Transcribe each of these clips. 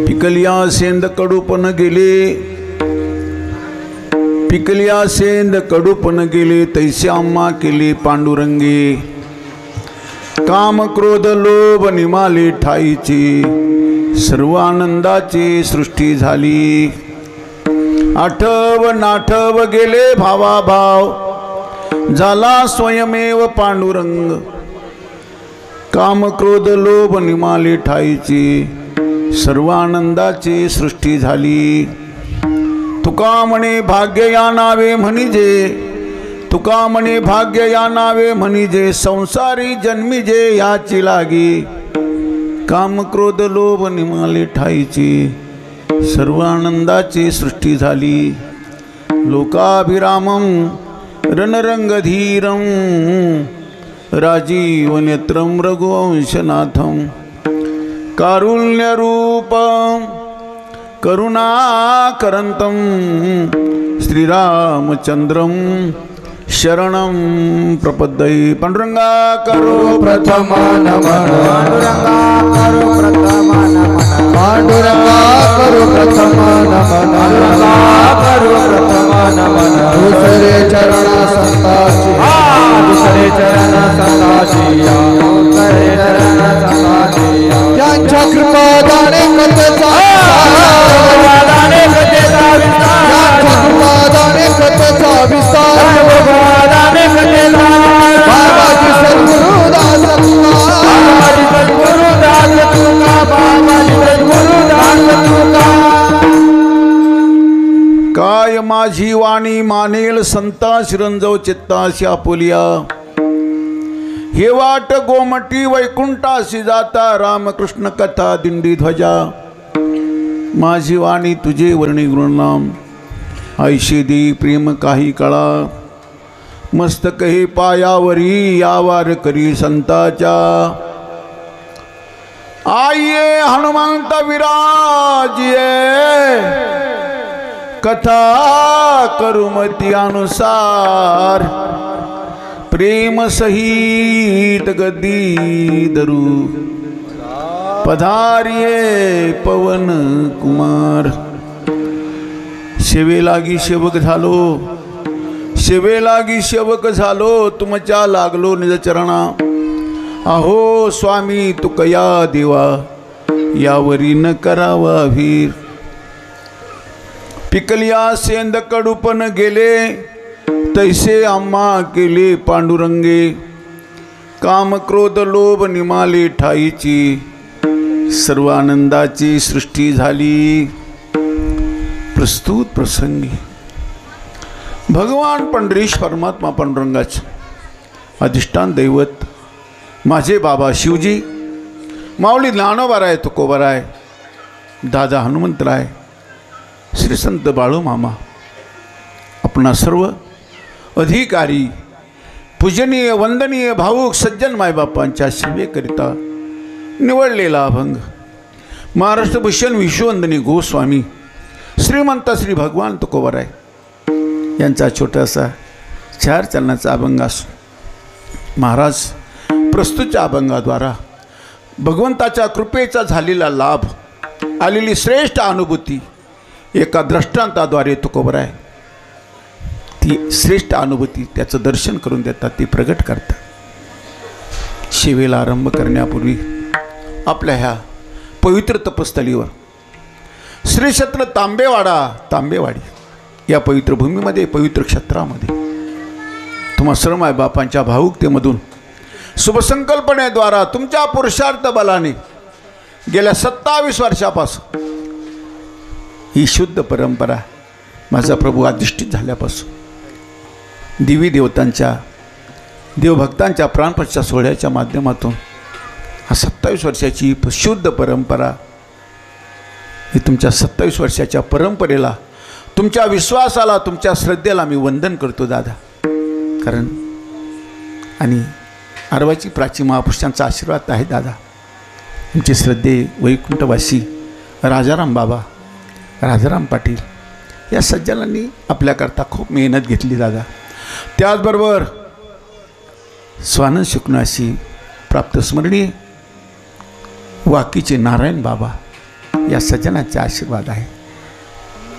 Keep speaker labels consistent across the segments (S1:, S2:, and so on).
S1: पिकलिया सेंद कडूपण गेले, पिकलिया सेंद कडूपण गेले, तैसे आम्हा केले पांडुरंगे. काम क्रोध लोभ निमाले ठाईचे, सर्व आनंदाची सृष्टी झाली. आठव नाठव गेले भावाभाव, झाला स्वयमेव पांडुरंग. काम क्रोध लोभ निमाले ठाईचे, सर्व आनंदाची सृष्टी झाली. तुका म्हणे भाग्य या नावे म्हणिजे, तुका म्हणे भाग्य या नावे म्हणिजे, संसारी जन्मिजे याची लागी. काम क्रोध लोभ निमाले ठाईचे, सर्व आनंदाची सृष्टी झाली. लोकाभिरामं रणरंगधीरं, राजीव नेत्रं रघुवंशनाथं. कारुण्यरूपं करुणाकरन्तं, श्रीरामचन्द्रं शरणं प्रपद्ये. पांडुरंगा करो प्रथम नमन, पांडुरंगा करो प्रथम नमन, पांडुरंगा करो प्रथम नमन, पांडुरंगा करो प्रथम नमन. दुसरे चरण संताची, दुसरे चरण संताची, दुसरे चरण संताची. त्यांच्या कृपादाने कथेचा विस्तार, त्यांच्या कृपादाने कथेचा विस्तार. बाबाजी सद्गुरुदास तुका, बाबाजी सद्गुरुदास तुका, बाबाजी सद्गुरुदास तुका. काय माझी वाणी मानेल संता, शिरंजव चित्ताशी आपुलिया. हे वाट गोमटी वैकुंठाशी जाता, रामकृष्ण कथा दिंडी ध्वजा. माझी वाणी तुझे वर्णी गुणनाम, ऐशी दे प्रेम काही कळा. मस्तक हे पायावरी, यावार करी संताच्या. आइये हनुमंत विराजिये, कथा करुमती अनुसार. प्रेम सहित गद्दी धरू, पधारिये पवन कुमार. सेवे लागी सेवक झालो, सेवे लागी सेवक झालो, तुमच्या लागलो निज चरणा. अहो स्वामी तू कया देवा, यावरी न करावा वीर. पिकलिया सेंद कडूपण गेले, तैसे आम्हा केले पांडुरंगे. काम क्रोध लोभ निमाले ठाईची, सर्व आनंदाची सृष्टी झाली. प्रस्तुत प्रसंगी भगवान पंढरीश परमात्मा पांडुरंगाचे अधिष्ठान दैवत माझे बाबा शिवजी, माऊली ज्ञानोबाराय तुकोबाराय, दादा हनुमंतराय, श्री संत बाळू मामा, आपणा सर्व अधिकारी पूजनीय वंदनीय भावुक सज्जन मायबापांच्या सेवेकरिता निवडलेला अभंग महाराष्ट्र भूषण विश्ववंदनी गोस्वामी श्रीमंत श्री भगवान तुकोबाराय यांचा छोटासा 4 चरणाचा अभंग असून महाराज प्रस्तुतच्या अभंगाद्वारा भगवंताच्या कृपेचा झालेला लाभ, आलेली श्रेष्ठ अनुभूती एका दृष्टांताद्वारे तुकोबाराय ती श्रेष्ठ अनुभूती त्याचं दर्शन करून देतात, ती प्रगट करतात. सेवेला आरंभ करण्यापूर्वी आपल्या ह्या पवित्र तपस्थळीवर श्री क्षेत्र तांबेवाडी या पवित्र भूमीमध्ये, पवित्र क्षेत्रामध्ये तुम्हा सर्व मायबापांच्या भावुकतेमधून शुभसंकल्पनेद्वारा तुमच्या पुरुषार्थ बलाने गेल्या 27 वर्षापासून ही शुद्ध परंपरा माझा प्रभू अधिष्ठित झाल्यापासून देवी देवतांच्या देवभक्तांच्या प्राणप्रतिष्ठा सोहळ्याच्या माध्यमातून हा 27 वर्षाची शुद्ध परंपरा, ही तुमच्या 27 वर्षाच्या परंपरेला, तुमच्या विश्वासाला, तुमच्या श्रद्धेला मी वंदन करतो दादा. कारण आणि आरवाची प्राची महापुरुषांचा आशीर्वाद आहे दादा. तुमचे श्रद्धे वैकुंठवासी राजाराम बाबा, राजाराम पाटील या सज्जनांनी आपल्याकरता खूप मेहनत घेतली दादा. त्याचबरोबर स्वानंद शिकणाशी प्राप्त स्मरणीय वाकीचे नारायण बाबा, या सज्जनाचे आशीर्वाद आहे.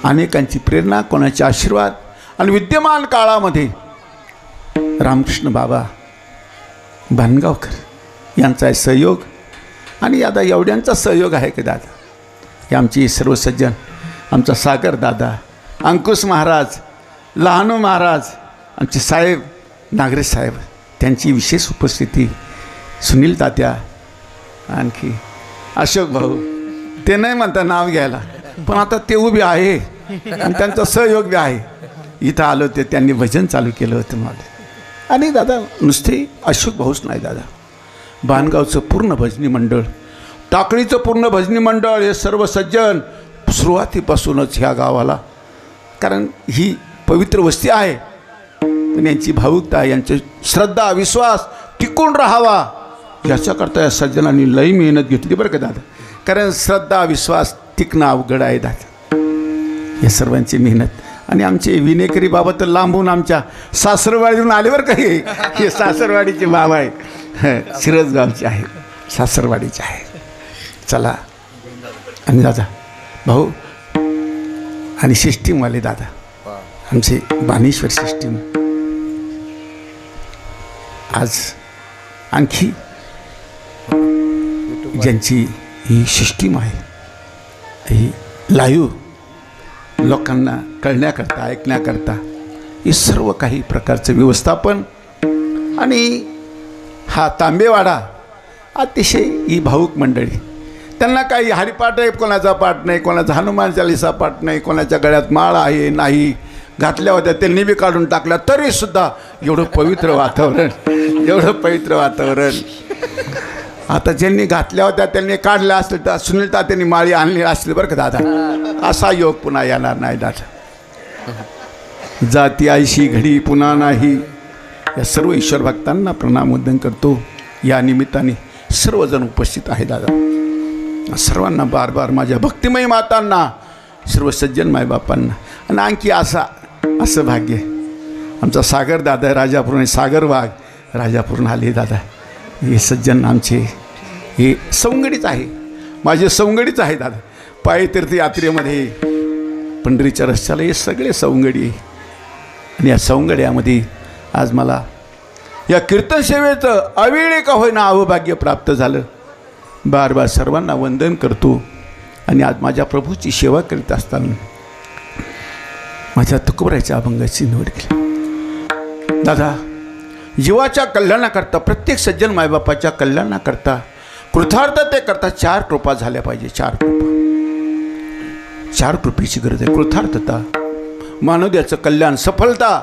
S1: अनेकांची प्रेरणा, कोणाचे आशीर्वाद आणि विद्यमान काळामध्ये रामकृष्ण बाबा भानगावकर यांचा सहयोग आणि दादा एवढ्यांचा सहयोग आहे की दादा. हे आमचे सर्व सज्जन, आमचा सागर दादा, अंकुश महाराज, लहानू महाराज, आमचे साहेब नागरे साहेब, त्यांची विशेष उपस्थिती, सुनील तात्या, आणखी अशोक भाऊ, ते नाही म्हणता नाव घ्यायला, पण आता ते उभे आहे आणि त्यांचा सहयोग बी आहे. इथं आलो ते त्यांनी भजन चालू केलं होतं मला. आणि दादा नुसते अशोक भाऊच नाही दादा, भानगावचं पूर्ण भजनी मंडळ, टाकळीचं पूर्ण भजनी मंडळ, हे सर्व सज्जन सुरुवातीपासूनच ह्या गावाला, कारण ही पवित्र वस्ती आहे, पण यांची भावुकता, यांची श्रद्धा, विश्वास टिकून राहावा याच्याकरता या सज्जनांनी लई मेहनत घेतली बरं का दादा. कारण श्रद्धा, विश्वास टिकणं अवघड आहे दादा. या सर्वांची मेहनत. आणि आमचे विनेकरी बाबा तर लांबून आमच्या सासरवाडीहून आले बरं का. हे सासरवाडीचे बाबा आहे, शिरसगावचे आहे, सासरवाडीचे आहे. चला. आणि दादा भाऊ आणि सिस्टीमवाले दादा, आमचे बाणेश्वर सिस्टीम, आज आणखी ज्यांची ही सिस्टीम आहे, ही लाईव्ह लोकांना कळण्याकरता, ऐकण्याकरता, हे सर्व काही प्रकारचं व्यवस्थापन. आणि हा तांबेवाडा अतिशय ही भाऊक मंडळी, त्यांना काही हरिपाठ आहे, कोणाचा पाठ नाही, कोणाचा हनुमान चालीसा पाठ नाही, कोणाच्या गळ्यात माळ आहे नाही, घातल्या होत्या त्यांनी बी काढून टाकल्या, तरीसुद्धा एवढं पवित्र वातावरण, एवढं पवित्र वातावरण. आता ज्यांनी घातल्या होत्या त्यांनी काढल्या असतील तर सुनील तात्यांनी माळी आणली असली बरं का दादा. असा योग पुन्हा येणार नाही दादा. जाती आयशी घडी पुन्हा नाही. या सर्व ईश्वर भक्तांना प्रणाम वंदन करतो. या निमित्ताने सर्वजण उपस्थित आहे दादा. सर्वांना बार बार माझ्या भक्तिमय मातांना, सर्व सज्जन मायबापांना. आणि आणखी असं भाग्य आमचा सागर दादा राजापूर, सागर वाघ राजापूरून आले दादा. हे सज्जन आमचे हे सवंगडीच आहे, माझे सवंगडीच आहे दादा. पायतीर्थ यात्रेमध्ये पंढरीच्या रस्त्याला हे सगळे सवंगडी आहे. आणि या सवंगड्यामध्ये आज मला या कीर्तन सेवेचं अवेळे का होईना अवभाग्य प्राप्त झालं. बार बार सर्वांना वंदन करतो. आणि आज माझ्या प्रभूची सेवा करीत असताना माझ्या तुकोबराच्या अभंगाची निवड केली दादा. जीवाच्या कल्याणाकरता, प्रत्येक सज्जन मायबापाच्या कल्याणाकरता, कृतार्थतेकरता 4 कृपा झाल्या पाहिजे. 4 कृपा, 4 कृपेची गरज आहे. कृतार्थता, मानवद्याचं कल्याण, सफलता,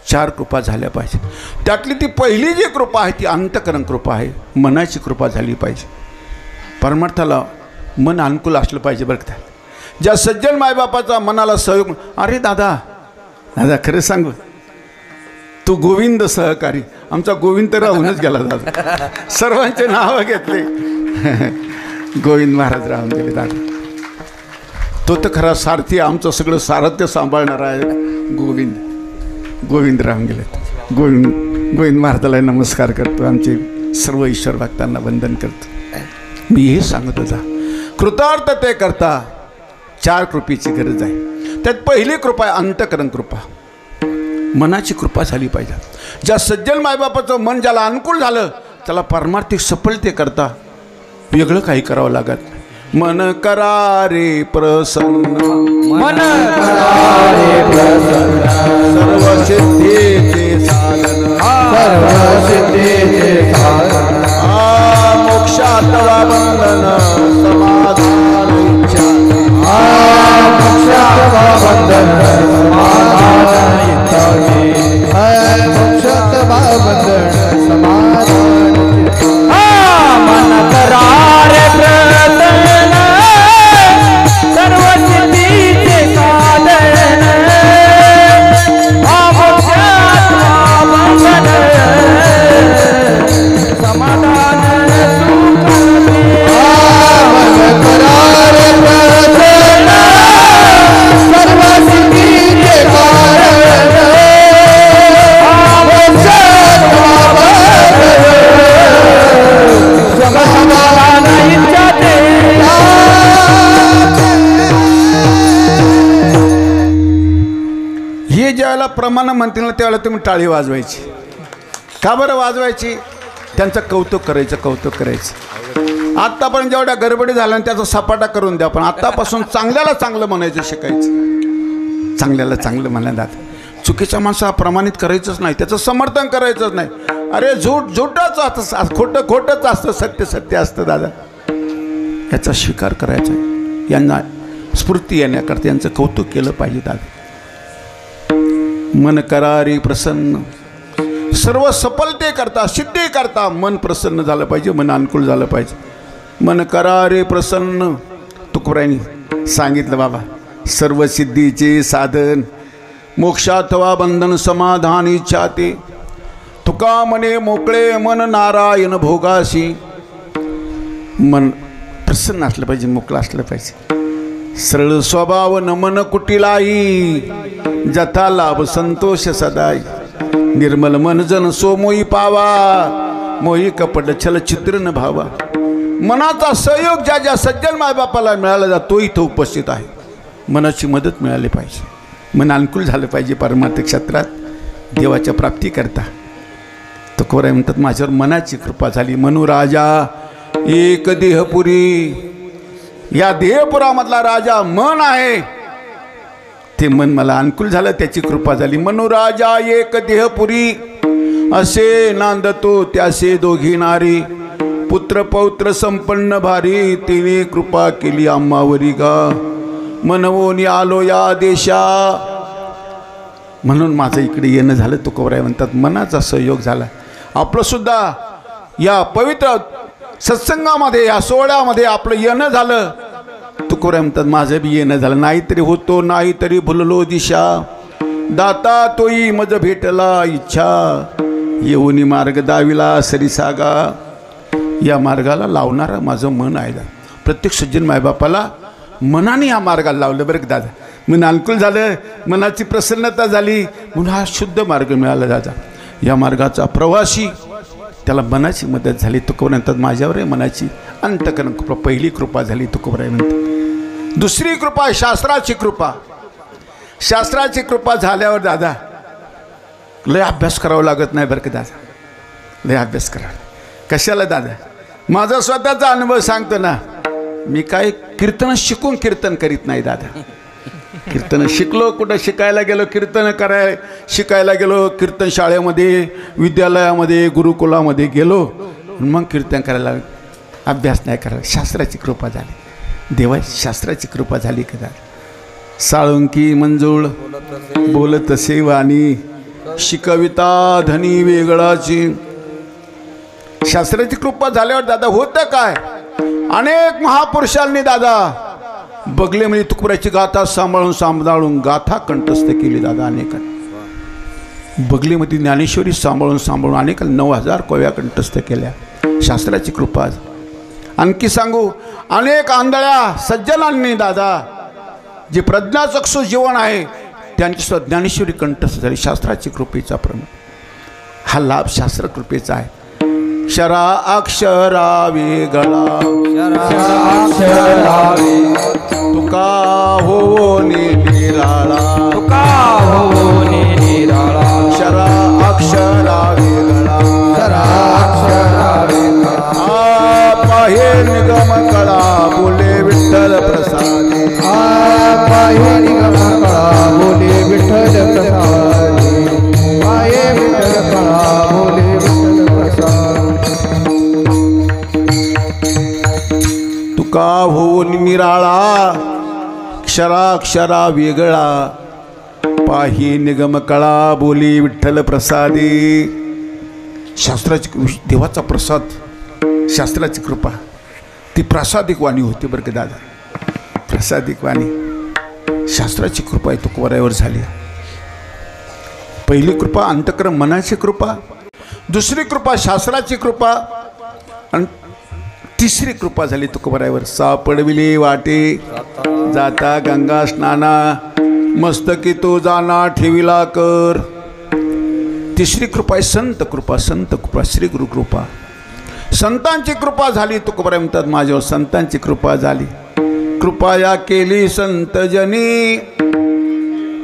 S1: 4 कृपा झाल्या पाहिजे. त्यातली ती पहिली जी कृपा आहे ती अंतःकरण कृपा आहे. मनाची कृपा झाली पाहिजे. परमार्थाला मन अनुकूल असलं पाहिजे बरं का. ज्या सज्जन मायबापाचा मनाला सहयोग, अरे दादा दादा खरं सांगू, तू गोविंद सहकारी, आमचा गोविंद राहूनच गेला दादा. सर्वांचे नावं घेतले, गोविंद महाराज राहून गेले दादा. तो तर खरा सारथी, आमचं सगळं सारथ्य सांभाळणारा आहे गोविंद. गोविंद राहून गेले. गोविंद महाराजाला नमस्कार करतो. आमचे सर्व ईश्वर भक्तांना वंदन करतो. मी हे सांगत होता, कृतार्थते करता 4 कृपेची गरज आहे. त्यात पहिली कृपा आहे अंतःकरण कृपा, मनाची कृपा झाली पाहिजे. ज्या सज्जन मायबापाचं मन ज्याला अनुकूल झालं त्याला पारमार्थिक सफलतेकरता वेगळं काही करावं लागत. मन करा रे प्रसन्न,
S2: मन करा रे प्रसन्न,
S1: सर्व सिद्धीचे साधन,
S2: सर्व सिद्धीचे साधन,
S1: मोक्षात वा बंधन समाधान इच्छा,
S2: मोक्षात वा बंधन समाधान इच्छा, मोक्षात वा बंधन समाधान. मन करा रे प्रसन्न, सर्व सिद्धीचे साधन, मोक्षात वा बंधन समाधान सुख.
S1: ज्यावेळेला प्रमाण म्हणतील ना त्यावेळेला तुम्ही टाळी वाजवायची. का बरं वाजवायची? त्यांचं कौतुक करायचं. आत्तापर्यंत जेवढ्या गडबडी झाल्या त्याचा सपाटा करून द्या, पण आत्तापासून चांगल्याला चांगलं म्हणायचं शिकायचं. चांगल्याला चांगलं म्हणायला जात. चुकीच्या माणसाला प्रमाणित करायचंच नाही, त्याचं समर्थन करायचंच नाही. अरे झूटच असतं, खोटंच असतं, सत्य असतं दादा. याचा स्वीकार करायचा आहे. यांना स्फूर्ती येण्याकरता यांचं कौतुक केलं पाहिजे दादा. मन करारी प्रसन्न, सर्व सफलते करता सिद्धी करता मन प्रसन्न झालं पाहिजे, मन अनुकूल झालं पाहिजे. मन करारे प्रसन्न तुकोबारायांनी सांगितलं बाबा. सर्व सिद्धीचे साधन मोक्षाथवा बंधन समाधान इच्छा ते. तुका मने मोकळे मन नारायण भोगासी. मन प्रसन्न असलं पाहिजे, मोकळं असलं पाहिजे. सरळ स्वभाव नमन कुटिलाई, जथा लाभ संतोष सदाई. निर्मल मन जन सोमोई पावा, मोही कपट छल चित्र न भावा. मनाचा सहयोग ज्या ज्या सज्जन मायबापाला मिळाला जातो तो इथं उपस्थित आहे. मनाची मदत मिळाली पाहिजे, मन अनुकूल झालं पाहिजे परमार्थ क्षेत्रात देवाच्या प्राप्ती करता. तुकोबाराय म्हणतात माझ्यावर मनाची कृपा झाली. मनुराजा एक देहपुरी. या देहपुरामधला राजा मन आहे, ते मन मला अनुकूल झालं, त्याची कृपा झाली. मनुराजा एक देहपुरी, असे नांदतो त्यासे दोघी नारी. पुत्र पौत्र संपन्न भारी, तिने कृपा केली आम्हावरी गा. मनवोनी आलो या देशा. म्हणून माझं इकडे येणं झालं. तुकोबाराय म्हणतात मनाचा सहयोग झाला. आपलं सुद्धा या पवित्र सत्संगामध्ये या सोहळ्यामध्ये आपलं येणं झालं. तुकोबाराय म्हणतात माझं बी येणं झालं. नाहीतरी होतो नाहीतरी भुललो दिशा. दाता तोई मज भेटला इच्छा. येऊनी मार्ग दाविला सरीसागा. या मार्गाला लावणारं माझं मन आहे. प्रत्येक सज्जन मायबापाला मनाने या मार्गाला लावलं बरं का दादा. मन अनुकूल झालं, मनाची प्रसन्नता झाली, म्हणून हा शुद्ध मार्ग मिळाला दादा. या मार्गाचा प्रवासी त्याला मनाची मदत झाली. तुकोबाराय म्हणतात माझ्यावर मनाची अंतकरण कृपा, पहिली कृपा झाली. तुकोबाराय म्हणतात दुसरी कृपा शास्त्राची कृपा. शास्त्राची कृपा झाल्यावर दादा लय अभ्यास करावा लागत नाही बरं का दादा. लय अभ्यास करावा. कशाला दादा? माझा स्वतःचा अनुभव सांगतो ना. मी काय कीर्तन शिकून कीर्तन करीत नाही दादा. कीर्तन शिकलो, कुठं शिकायला गेलो, कीर्तन शिकायला गेलो, कीर्तन शाळेमध्ये विद्यालयामध्ये गुरुकुलामध्ये गेलो, मग कीर्तन करायला लागलो. अभ्यास नाही करायला. शास्त्राची कृपा झाली. देवा शास्त्राची कृपा झाली का दादा. साळुंकी मंजूळ बोलत सेवानी, शिकविता धनी वेगळाची. शास्त्राची कृपा झाल्यावर दादा होतं काय? अनेक महापुरुषांनी दादा बगलेमध्ये तुकोबारायची गाथा सांभाळून गाथा कंठस्थ केली दादा. अनेकांनी बगलेमध्ये ज्ञानेश्वरी सांभाळून अनेकांनी 9000 कव्या कंठस्थ केल्या. शास्त्राची कृपा. आणखी सांगू, अनेक आंधळ्या सज्जनांनी दादा जे प्रज्ञाचक्षु जीवन आहे त्यांची सुद्धा ज्ञानेश्वरी कंठस्थ झाली. शास्त्राची कृपेचा प्रमुख हा लाभ शास्त्र कृपेचा आहे. शरा अक्षरा वेगळा, तुका हो निराळा. शरा अक्षरा वेगळा, पाहे निगम कळा बोले विठ्ठल प्रसादी.
S2: पाहे निगम कळा बोले विठ्ठल प्रसादी. पाहे विठ्ठल कळा बोले विठ्ठल प्रसादी.
S1: तुका होऊन निराळा, क्षराक्षरा वेगळा, पाही निगम कळा बोली विठ्ठल प्रसादी. शास्त्राची देवाचा प्रसाद, शास्त्राची कृपा ती प्रासादिक वाणी होती बरं का दादा. प्रासादिक वाणी शास्त्राची कृपा आहे तुकोबारायावर झाली. पहिली कृपा अंतकरण मनाची कृपा, दुसरी कृपा शास्त्राची कृपा, आणि तिसरी कृपा झाली तुकोबारायावर. सापडविले वाटे जाता गंगा स्नाना, मस्तकी तो जाना ठेविला कर. तिसरी कृपा आहे संत कृपा. संत कृपा श्री गुरु कृपा. संतांची कृपा झाली. तुकोबाराय म्हणतात माझ्यावर संतांची कृपा झाली. कृपया केली संतजनी,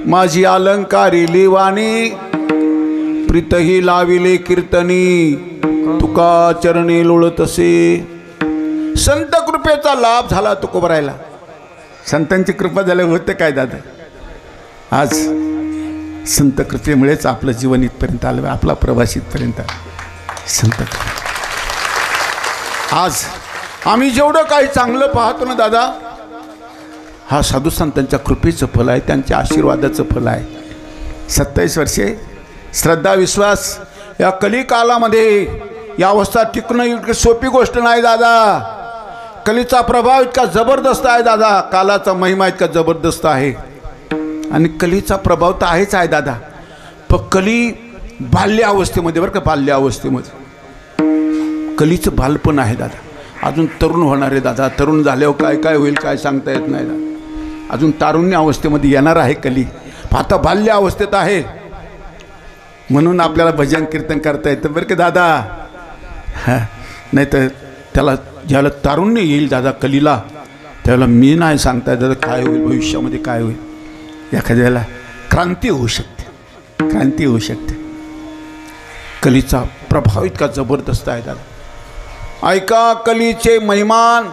S1: माझी अलंकारिली वाणी प्रीतही लाविले कीर्तनी तुका चरणी लोळतसे. संत कृपेचा लाभ झाला तुकोबरायला. संतांची कृपा झाल्यावर होते काय दादा. आज संत कृपेमुळेच आपलं जीवन इथपर्यंत आलं, आपला प्रवास इथपर्यंत आला संत. आज आम्ही जेवढं काही चांगलं पाहतो ना दादा, हा साधू संतांच्या कृपेचं फल आहे, त्यांच्या आशीर्वादाचं फल आहे. 27 वर्षे श्रद्धा विश्वास या कलिकालामध्ये या अवस्था टिकणं इतकी सोपी गोष्ट नाही दादा. कलीचा प्रभाव इतका जबरदस्त आहे दादा, कालाचा महिमा इतका जबरदस्त आहे. आणि कलीचा प्रभाव तर आहेच आहे दादा, पण कली बाल्य अवस्थेमध्ये, बरं का, बाल्य अवस्थेमध्ये कलीचं बालपण आहे दादा. अजून तरुण होणार आहे दादा. तरुण झाल्यावर काय काय होईल काय सांगता येत नाही दादा. अजून तारुण्य अवस्थेमध्ये येणार आहे कली, आता बाल्य अवस्थेत आहे. म्हणून आपल्याला भजन कीर्तन करता येतं बरं का दादा. हां, नाही तर त्याला ज्याला तारुण्य येईल दादा कलीला, त्याला मी नाही सांगता दादा काय होईल भविष्यामध्ये, काय होईल. एखाद्याला क्रांती होऊ शकते, क्रांती होऊ शकते. कलीचा प्रभाव इतका जबरदस्त आहे दादा. ऐका कलीचे महिमान,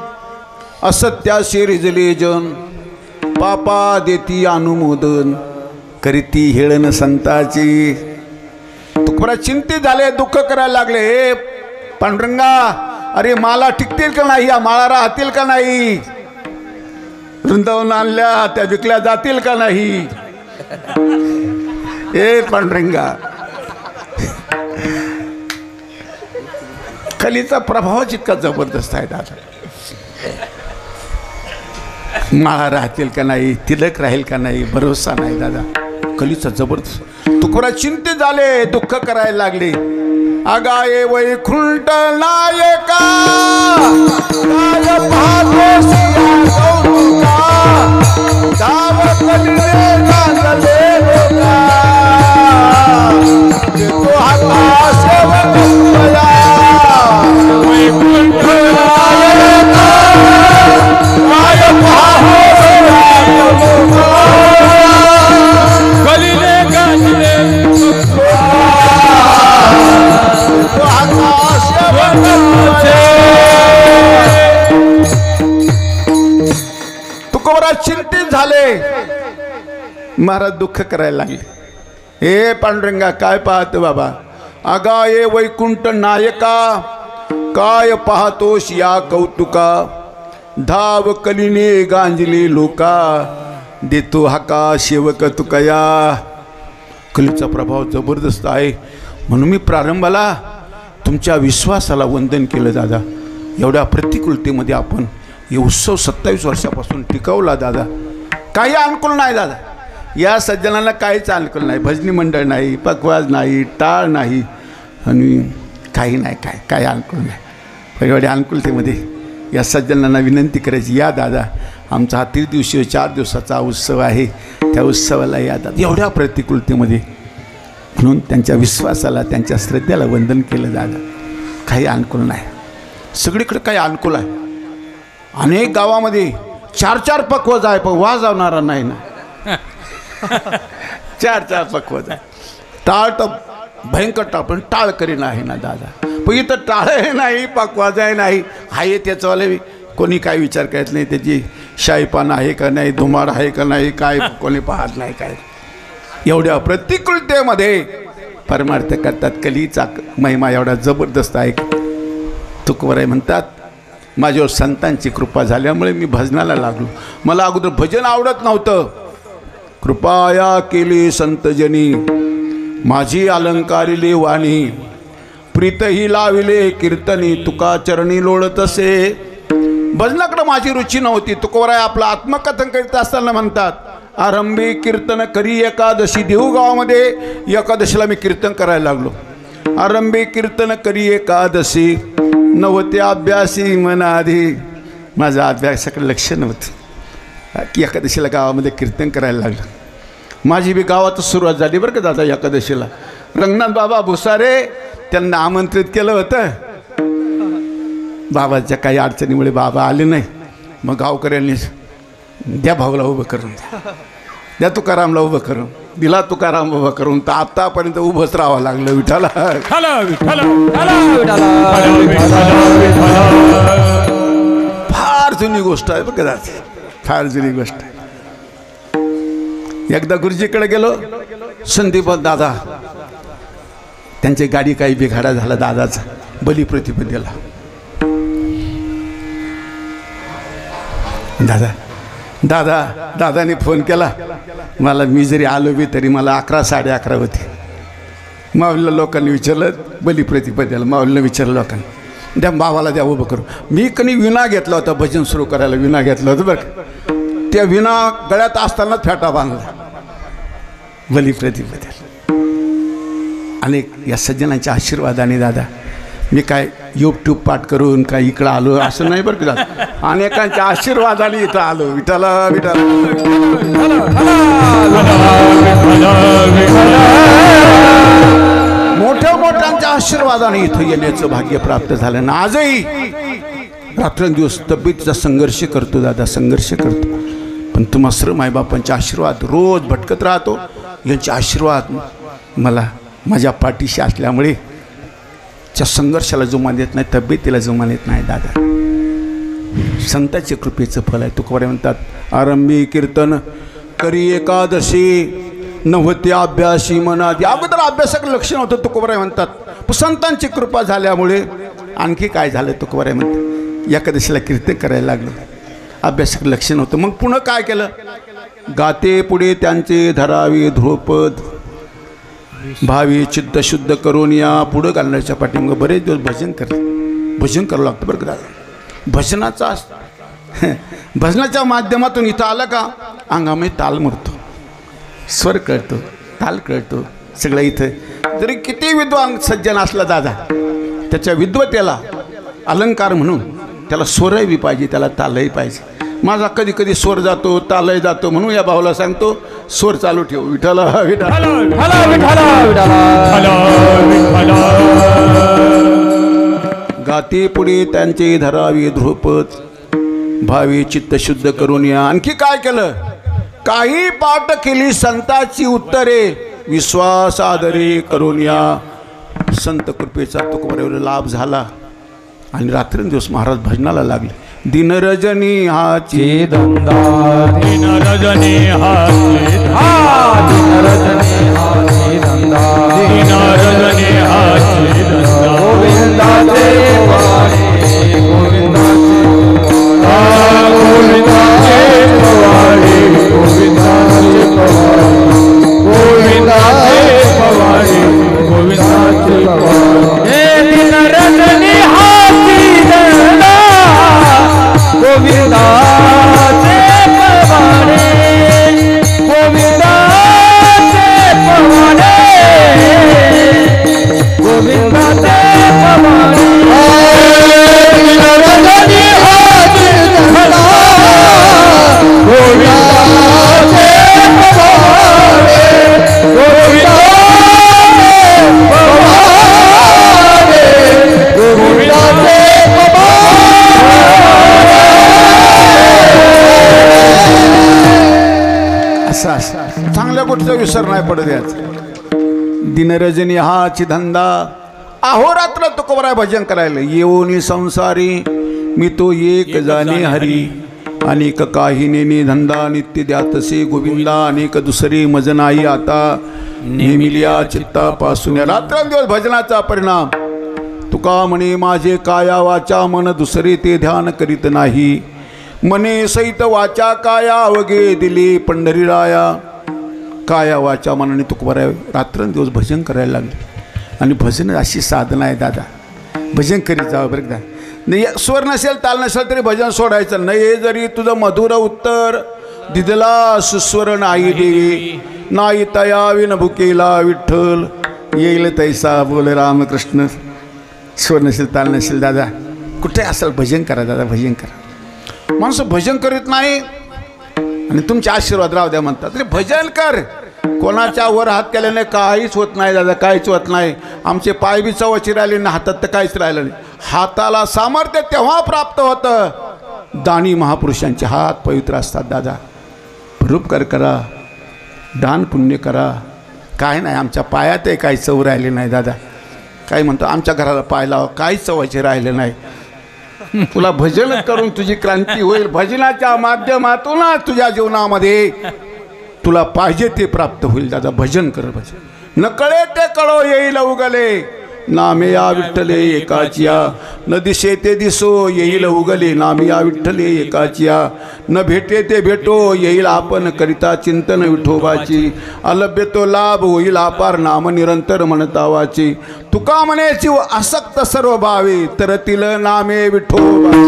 S1: असत्याशी रिजले जन, पापा देती अनुमोदन, करीती हेळन संताची. तुकबरा चिंतित झाले, दुःख करायला लागले. हे पांडुरंगा, अरे माला टिकतील का नाही, या माळा राहतील का नाही, वृंदावन आणल्या त्या विकल्या जातील का नाही. हे पांडुरंगा, कलीचा प्रभावच इतका जबरदस्त आहे दादा. माळा राहतील का नाही, तिलक राहील का नाही, भरोसा नाही दादा. कलीचा जबरदस्त. तुकोबरा चिंतित झाले, दुःख करायला लागले. अगाये वैकुंठ नायका, काय पाहतोस या कौतुका, जाव कलीले गांजले लोका, देतो हाता सेवक तुया. वैकुंठ नायका, काय पाहतोस या कौतुका, कलीले गांजले तुकोबरा चिंतित झाले. महाराज दुःख करायला लागले. हे पांडुरंगा, काय पाहतो बाबा. अगाये वैकुंठ नायका, काय पाहतोस या कौतुका, धाव कलीने गांजली लोका, देतो हाका सेवक तुकया. कलीचा प्रभाव जबरदस्त आहे. म्हणून मी प्रारंभाला तुमच्या विश्वासाला वंदन केलं दादा. एवढ्या प्रतिकूलतेमध्ये आपण हे उत्सव 27 वर्षापासून टिकवला दादा. काही अनुकूल नाही दादा, या सज्जनांना काहीच अनुकूल नाही. भजनी मंडळ नाही, पकवाज नाही, टाळ नाही, आणि काही नाही, काय अनुकूल नाही. पण एवढ्या अनुकूलतेमध्ये या सज्जनांना विनंती करायची, या दादा, आमचा हा 3 दिवसीय 4 दिवसाचा उत्सव आहे, त्या उत्सवाला या दादा. एवढ्या प्रतिकूलतेमध्ये म्हणून त्यांच्या विश्वासाला, त्यांच्या श्रद्धेला वंदन केलं दादा. काही अनुकूल नाही, सगळीकडे काही अनुकूल आहे. अनेक गावामध्ये 4 पकवाज आहे, पण वाजवणारा नाही ना. 4 पकवाज आहे. टाळ तर भयंकर टाळ, पण टाळ करीन आहे ना दादा. पण इथं टाळही नाही, पकवाजही नाही. आहे त्याचंवाले कोणी काय विचार करत नाही, त्याची शाईपान आहे का नाही, धुमाड आहे का नाही, काय कोणी पाहत नाही. काय एवढ्या प्रतिकूलतेमध्ये परमार्थ करतात. कलीचा महिमा एवढा जबरदस्त आहे. तुकोबराय म्हणतात, माझ्यावर संतांची कृपा झाल्यामुळे मी भजनाला लागलो. मला अगोदर भजन आवडत नव्हतं. कृपाया केली संतजनी, माझी अलंकारिली वाणी, प्रीतही लाविले कीर्तनी, तुका चरणी लोळत असे. भजनाकडे माझी रुची नव्हती. तुकोबराय आपलं आत्मकथन करीत असताना म्हणतात, आरंभी कीर्तन करी एकादशी. देहू गावामध्ये एकादशीला मी कीर्तन करायला लागलो. आरंभी कीर्तन करी एकादशी, नव्हते अभ्यासी मनाधी. माझं अभ्यासाकडे लक्ष नव्हतं की एकादशीला गावामध्ये कीर्तन करायला लागलं. माझी बी गावातच सुरुवात झाली बरं का दादा. एकादशीला रंगनाथ बाबा भुसारे त्यांना आमंत्रित केलं होतं. बाबाच्या काही अडचणीमुळे बाबा आले नाही. मग गावकऱ्यांनी द्या भाऊला उभं करून द्या. द्या तुकारामला उभं करून, दिला तुकाराम उभं करून, तर आतापर्यंत उभंच राहावं लागलं विठाला. फार जुनी गोष्ट आहे बघा, फार जुनी गोष्ट आहे. एकदा गुरुजीकडे गेलो, संदीप दादा त्यांची गाडी काही बिघाडा झाला दादाचा, बलिप्रतिपदेला. दादाने फोन केला मला, मी जरी आलो बी तरी मला 11 साडे 11 होती. माऊलीला लोकांनी विचारलं बलिप्रतिपदेला, माऊलीला विचारलं लोकांनी द्या बाबाला द्या उभं करू. मी कधी विणा घेतला होता, भजन सुरू करायला विणा घेतला होता बरं. त्या विणा गळ्यात असतानाच फेटा बांधला बलिप्रतिपदेला. अनेक या सज्जनांच्या आशीर्वादाने दादा मी काय यूट्यूब पाठ करून काय इकडं आलो असं नाही बरं का, अनेकांच्या आशीर्वादाने इथं आलो. विठाला विठाला मोठ्या मोठ्यांच्या आशीर्वादाने इथं येण्याचं भाग्य प्राप्त झालं ना. आजही रात्रंदिवस तब्येतीचा संघर्ष करतो दादा, संघर्ष करतो. पण तुम्हा सर्व मायबापांचे आशीर्वाद रोज भटकत राहतो. यांचे आशीर्वाद मला माझ्या पाठीशी असल्यामुळे त्या संघर्षाला जुमान येत नाही, तब्येतीला जुमान येत नाही दादा. संतांच्या कृपेचं फल आहे. तुकोबाराय म्हणतात आरंभी कीर्तन करी एकादशी नव्हते अभ्यासी मनात. अगोदर अभ्यासाक लक्ष नव्हतं तुकोबाराय म्हणतात, पण संतांची कृपा झाल्यामुळे आणखी काय झालं तुकोबाराय म्हणतात एकादशीला कीर्तन करायला लागलं. अभ्यासाक लक्ष नव्हतं. मग पुन्हा काय केलं, गाते पुढे त्यांचे धरावे ध्रुपद भावी चित्त शुद्ध करून या पुढं घालण्याच्या पाठीमागे बरेच दिवस भजन करावं लागतं बरं का. भजनाच्या माध्यमातून इथं आलं का अंगामध्ये ताल मुरतो, स्वर कळतो, ताल कळतो सगळं. इथं जरी किती विद्वान सज्जन असला दादा, त्याच्या विद्वतेला अलंकार म्हणून त्याला स्वरही बी पाहिजे, त्याला तालही पाहिजे. माझा कधी कधी स्वर जातो, तालही जातो, म्हणून या भावाला सांगतो स्वर चालू ठेव. विठाला गाती पुढे त्यांचे धरावी ध्रुपद भावी चित्त शुद्ध करून या. आणखी काय केलं, काही पाठ केली संताची उत्तरे विश्वास आदरे करून या. संत कृपेचा तुकोबारायवर लाभ झाला आणि रात्रंदिवस महाराज भजनाला लागले. दिन रजनी हाची
S2: धंदा, दिन रजनी हाची धंदा, दिन रजनी हाची धंदा, दिन रजनी हाची धंदा. गोविंदाचे वाणी, गोविंदाचे पवाडे, गोविंदाचे पवाडे, गोविंदाचे पवाडे, गोविंदाचे पवाडे. हे दिन रजनी हाची धंदा, गोविंदाचे पवाडे, गोविंदाचे पवाडे, गोविंदाचे पवाडे. रजनी हाची धंदा, गोविंदाचे पवाडे, गोविंदाचे पवाडे, गोविंदाचे
S1: चांगल्या गोष्टीचा विसर नाही पडत याच. दिनरजनी हाची धंदा, अहोरात्र तुकोबाराय भजन करायला. येऊनी संसारी मी तो एक जाणे हरी, अनेक काही नेने धंदा नित्य द्यातसे गोविंदा. अनेक दुसरी मज नाही आता नेमिलिया चित्तापासून. रात्रंदिवस भजनाचा परिणाम. तुका म्हणे माझे काया वाचा मन दुसरे ते ध्यान करीत नाही. मने सहित वाचा काया अवघे दिली पंढरीराया. काया वाचा मनाने तुकोबाराय रात्रंदिवस भजन करायला लागले. आणि भजन अशी साधना आहे दादा, भजन करीत जावं बरं का. नाही स्वर नसेल ताल नसेल तरी भजन सोडायचं नाही. जरी तुझं मधुर उत्तर दिदला सुस्वर नाही देवी, नाही तया विन भुकेला विठ्ठल येईल तैसा बोल रामकृष्ण. स्वर नसेल ताल नसेल दादा कुठे असेल भजन करा दादा, भजन करा. माणसं भजन करीत नाही आणि तुमचे आशीर्वाद राहू द्या म्हणतात. अरे भजन कर, कोणाच्या वर हात केल्याने काहीच होत नाही दादा, काहीच होत नाही. आमचे पाय बी चवची राहिले ना, हातात तर काहीच राहिलं नाही. हाताला सामर्थ्य तेव्हा प्राप्त होतं दानी महापुरुषांचे हात पवित्र असतात दादा. परोपकार करा, दान पुण्य करा. काय नाही, आमच्या पायातही काही चव राहिले नाही दादा. काय म्हणतो, आमच्या घराला पाय लावा, काही चवायचे राहिले नाही. तुला भजन करून तुझी क्रांती होईल. भजनाच्या माध्यमातून तुझ्या जीवनामध्ये तुला पाहिजे ते प्राप्त होईल दादा. भजन कर. भजन नकळे ते कळो येईल उगले, नामे या विठ्ठले एकाचिया. न दिसे ते दिसो येईल उगले, नामे या विठ्ठले एकाचिया. न भेटे ते भेटो येईल आपण, करिता चिंतन विठोबाची. अलभ्य तो लाभ होईल अपार, नाम निरंतर म्हणतावाची. तुका म्हणे जीव आसक्त सर्व भावे, तरतील नामे विठोबाची.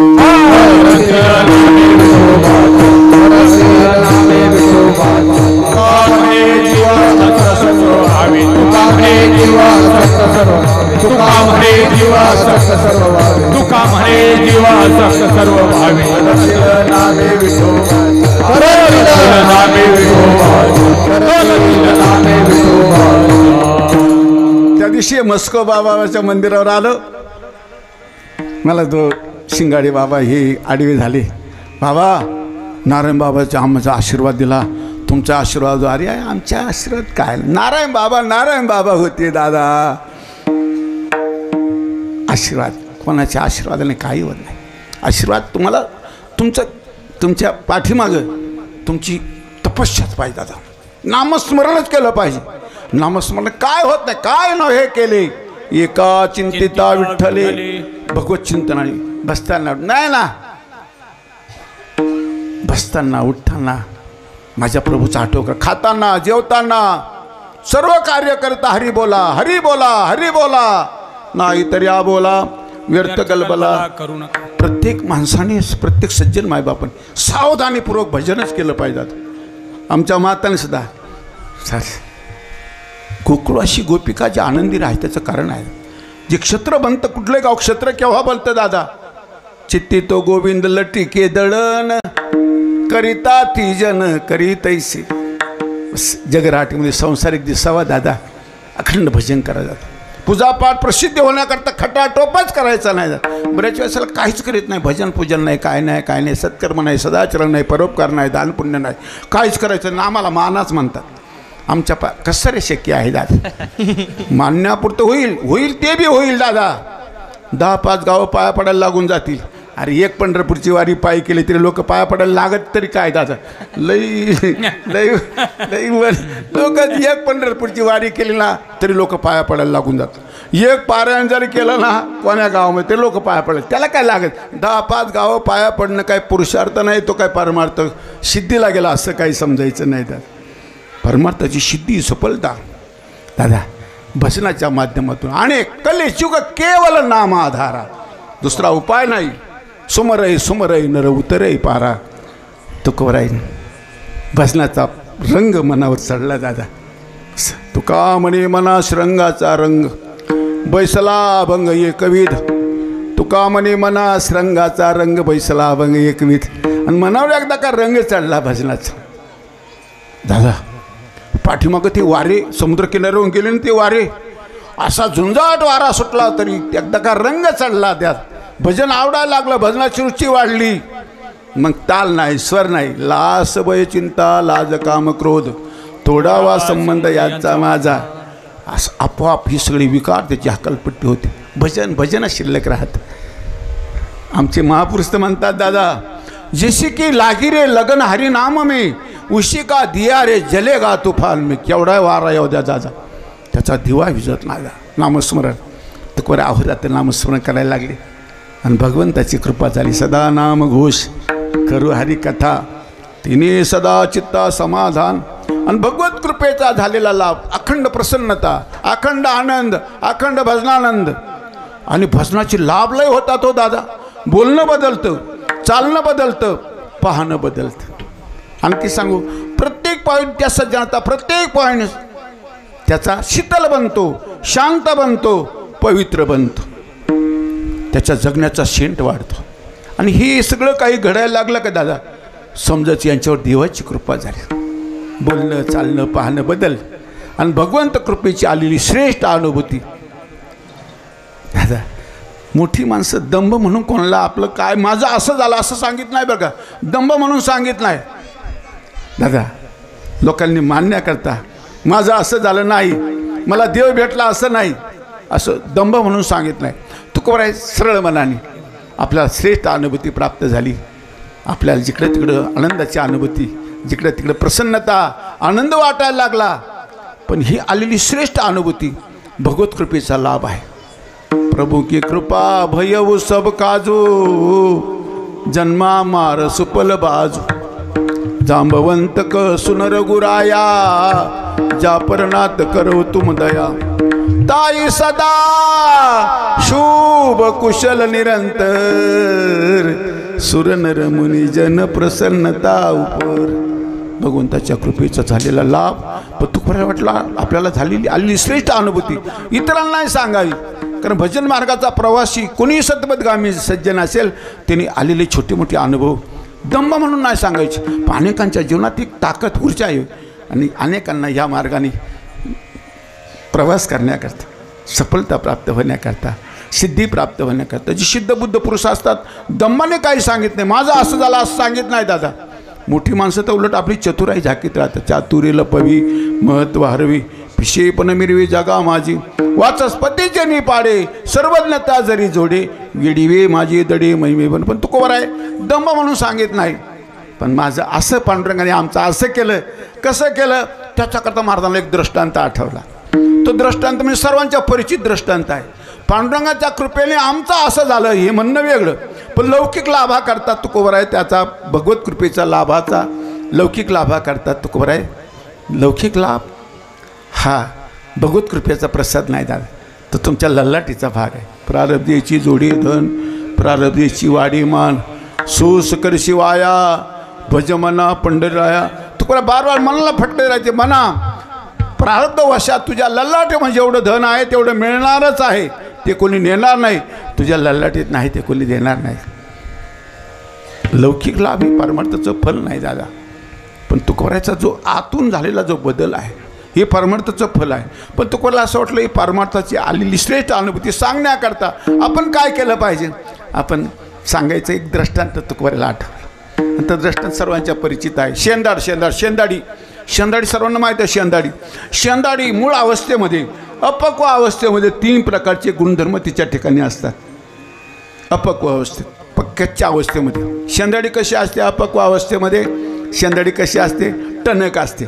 S2: तुका म्हणे जीवा सक्त सर्व भावे, तुका म्हणे जीवा सक्त सर्व भावे. नामे विठोबाची, नामे विठोबाची, नामे विठोबाची.
S1: त्या दिवशी मस्को बाबाच्या मंदिरावर आलो. मला तो शिंगाडे बाबा हे आडवे झाले. बाबा नारायण बाबाचा आमचा आशीर्वाद दिला. तुमचा आशीर्वाद. अरे आमच्या आशीर्वाद काय, नारायण बाबा होते दादा. आशीर्वाद कोणाच्या आशीर्वादाने काही होत नाही. आशीर्वाद तुम्हाला तुमच्या पाठीमागं तुमची तपस्याच पाहिजे दादा. नामस्मरणच केलं पाहिजे. नामस्मरण काय होत नाही, काय न हे केले. एका चिंतिता विठ्ठले, भगवत चिंतनाने बसताना नाही ना, बसताना उठताना माझ्या प्रभूचा आठव कर. खाताना जेवताना सर्व कार्य करता हरी बोला, हरी बोला, हरी बोला. नाही तरी आ बोला व्यर्थ गलबला करू नका. प्रत्येक माणसाने, प्रत्येक सज्जन मायबापाने सावधानीपूर्वक भजनच केलं पाहिजे. आमच्या माताने सुद्धा गोकुळाशी गोपिका जी आनंदी राहते त्याचं कारण आहे. जे क्षत्र बनतं, कुठले गाव क्षत्र केव्हा बनतं दादा. चित्ती तो गोविंद लटिके दळण, करिता ती जन करी तैसे. जगराटीमध्ये संसारिक दिसावा दादा. अखंड भजन करायचं. पूजापाठ प्रसिद्ध होण्याकरता खटाटोपच करायचा नाही. बऱ्याच वेळेस काहीच करीत नाही. भजन पूजन नाही, काय नाही. सत्कर्म नाही, सदाचरण नाही, परोपकार नाही, दानपुण्य नाही, काहीच करायचं नाही. आम्हाला मानाच म्हणतात. आमच्या कसं रे शक्य आहे दादा. मानण्यापुरतं होईल ते बी होईल दादा. 10-5 गावं पाया पडायला लागून जातील. अरे एक पंढरपूरची वारी पायी केली तरी लोक पाया पडायला लागत तरी काय दादा. लई लोक एक पंढरपूरची वारी केली ना तरी लोक पाया पडायला लागून जातात. एक पारायण जरी केलं ना कोण्या गावामध्ये ते लोक पाया पडले. त्याला काय लागत. 10-5 गावं पाया पडणं काय पुरुषार्थ नाही, तो काय परमार्थ सिद्धीला गेला असं काही समजायचं नाही दादा. परमार्थाची सिद्धी सफलता दादा भजनाच्या माध्यमातून. आणि कलेयुग केवळ नाम आधारा, दुसरा उपाय नाही. सुमरई नर उतरई पारा. तुकोराई भजनाचा रंग मनावर चढला दादा. तुका म्हणे मना श्रंगाचा रंग, बैसला अभंग एकविध. तुका म्हणे मना श्रंगाचा रंग, बैसला अभंग एकविध. आणि मनावर एकदा का रंग चढला भजनाचा दादा. पाठीमागं ते वारे समुद्रकिनाऱ्यावरून गेले ना ते वारे, असा झुंजाट वारा सुटला तरी एकदा का रंग चढला त्यात. भजन आवडायला लागलं, भजनाची रुची वाढली. मग ताल नाही, स्वर नाही. लास भय चिंता लाज काम क्रोध, तोडावा संबंध याचा माझा. असं आपोआप ही सगळी विकार त्याची हकलपट्टी होते. भजन शिल्लक राहत. आमचे महापुरुष म्हणतात दादा, जैसे की लागी रे लगन हरी नाम में, उशी का दिया रे जलेगा तूफान में. केवढा वारा येऊ द्या दादा, त्याचा दिवा विजत लागला. नामस्मरण तुकोर अहोरात्र नामस्मरण करायला लागले आणि भगवंताची कृपा झाली. सदा नाम घोष करू हरी कथा, तिने सदा चित्ता समाधान. आणि भगवत कृपेचा झालेला लाभ, अखंड प्रसन्नता, अखंड आनंद, अखंड भजनानंद. आणि भजनाची लाभ लय होता तो दादा. बोलणं बदलतं, चालणं बदलतं, पाहणं बदलतं. आणखी सांगू, प्रत्येक पॉईंट त्या सज्जनता, प्रत्येक पॉईंट त्याचा शीतल बनतो, शांत बनतो, पवित्र बनतो. त्याच्या जगण्याचा सेंट वाढतो. आणि हे सगळं काही घडायला लागलं का दादा, समजाच यांच्यावर देवाची कृपा झाली. बोलणं चालणं पाहणं बदल आणि भगवंत कृपेची आलेली श्रेष्ठ अनुभूती दादा. मोठी माणसं दंभ म्हणून कोणाला आपलं काय माझं असं झालं असं सांगित नाही बरं का. दंभ म्हणून सांगित नाही दादा. लोकांनी मान्य करता माझं असं झालं नाही, मला देव भेटला असं नाही, असं दंभ म्हणून सांगितलं नाही. तुकोबाराय सरळ मनाने आपल्याला श्रेष्ठ अनुभूती प्राप्त झाली. आपल्याला जिकडे तिकडं आनंदाची अनुभूती, जिकडे तिकडे प्रसन्नता, आनंद वाटायला लागला. पण ही आलेली श्रेष्ठ अनुभूती भगवत कृपेचा लाभ आहे. प्रभू की कृपा भयऊ सब काजू, जन्मा मार सुपल बाजू, जांबवंत क सुन रघुराया, जापरनाथ करो तुम दया. ताई सदा शुभ कुशल निरंतर, सुर नर मुनी जन प्रसन्नता उपर. भगवंताच्या कृपेचा झालेला लाभ पण तुकोबाराय वाटला आपल्याला झालेली आलेली श्रेष्ठ अनुभूती इतरांना नाही सांगावी. कारण भजन मार्गाचा प्रवासी कोणी सद्पथगामी सज्जन असेल त्यांनी आलेले छोटे मोठे अनुभव दंभ म्हणून नाही सांगायचे. पण अनेकांच्या जीवनात एक ताकद ऊर्जा आहे आणि अनेकांना या मार्गाने प्रवास करण्याकरता, सफलता प्राप्त होण्याकरता, सिद्धी प्राप्त होण्याकरता जी सिद्ध बुद्ध पुरुष असतात दंभाने काही सांगित नाही. माझं असं झालं असं सांगित नाही दादा. मोठी माणसं तर उलट आपली चतुराई झाकीत राहतात. चातुर्य लपवी महत्व हरवी, पिशेपण मिरवी जगा माझी, वाचस्पतीचे निपाडे, सर्वज्ञता जरी जोडे, विडिवे माझी दडे महिमे बन. पण तुकोबाराय दंभ म्हणून सांगित नाही. पण माझं असं पांडुरंगाने आमचं असं केलं, कसं केलं त्याच्याकरता महाराजांना एक दृष्टांत आठवला. तो दृष्टांत म्हणजे सर्वांच्या परिचित दृष्टांत आहे. पांडुरंगाच्या कृपेने आमचं असं झालं हे म्हणणं वेगळं, पण लौकिक लाभा करतात तुकोबाराय त्याचा भगवत कृपेचा लाभाचा लौकिक लाभा करतात तुकोबाराय. लौकिक लाभ हा भगवत कृपेचा प्रसाद नाही झाला तर तुमच्या लल्लाटीचा भाग आहे. प्रारब्धेची जोडी धन, प्रारब्धेची वाडी मान, सोस कर शिवाया, भज मना पंढराया. तुकोबाराय बार बार मनाला फटके राहायचे. मना प्रारब्ध वशात तुझ्या लल्लाटे म्हणजे एवढं धन आहे तेवढं मिळणारच आहे, ते कोणी नेणार नाही. तुझ्या लल्लाटीत नाही ते कोणी देणार नाही. लौकिक लाभ हे परमार्थाचं फल नाही दादा. पण तुकोबारायचा जो आतून झालेला जो बदल आहे हे परमार्थाचं फल आहे. पण तुकोबारायला असं वाटलं ही परमार्थाची आलेली श्रेष्ठ अनुभूती सांगण्याकरता आपण काय केलं पाहिजे. आपण सांगायचं एक दृष्टांत तुकोबारायला आठवलं. तर दृष्टांत सर्वांच्या परिचित आहे. शेंदाडी सर्वांना माहीत आहे. शेंदाडी मूळ अवस्थेमध्ये, अपक्व अवस्थेमध्ये 3 प्रकारचे गुणधर्म तिच्या ठिकाणी असतात. अपक्व अवस्थेत, कच्च्या अवस्थेमध्ये शेंदाडी कशी असते, अपक्व अवस्थेमध्ये शेंदाडी कशी असते, टणक असते.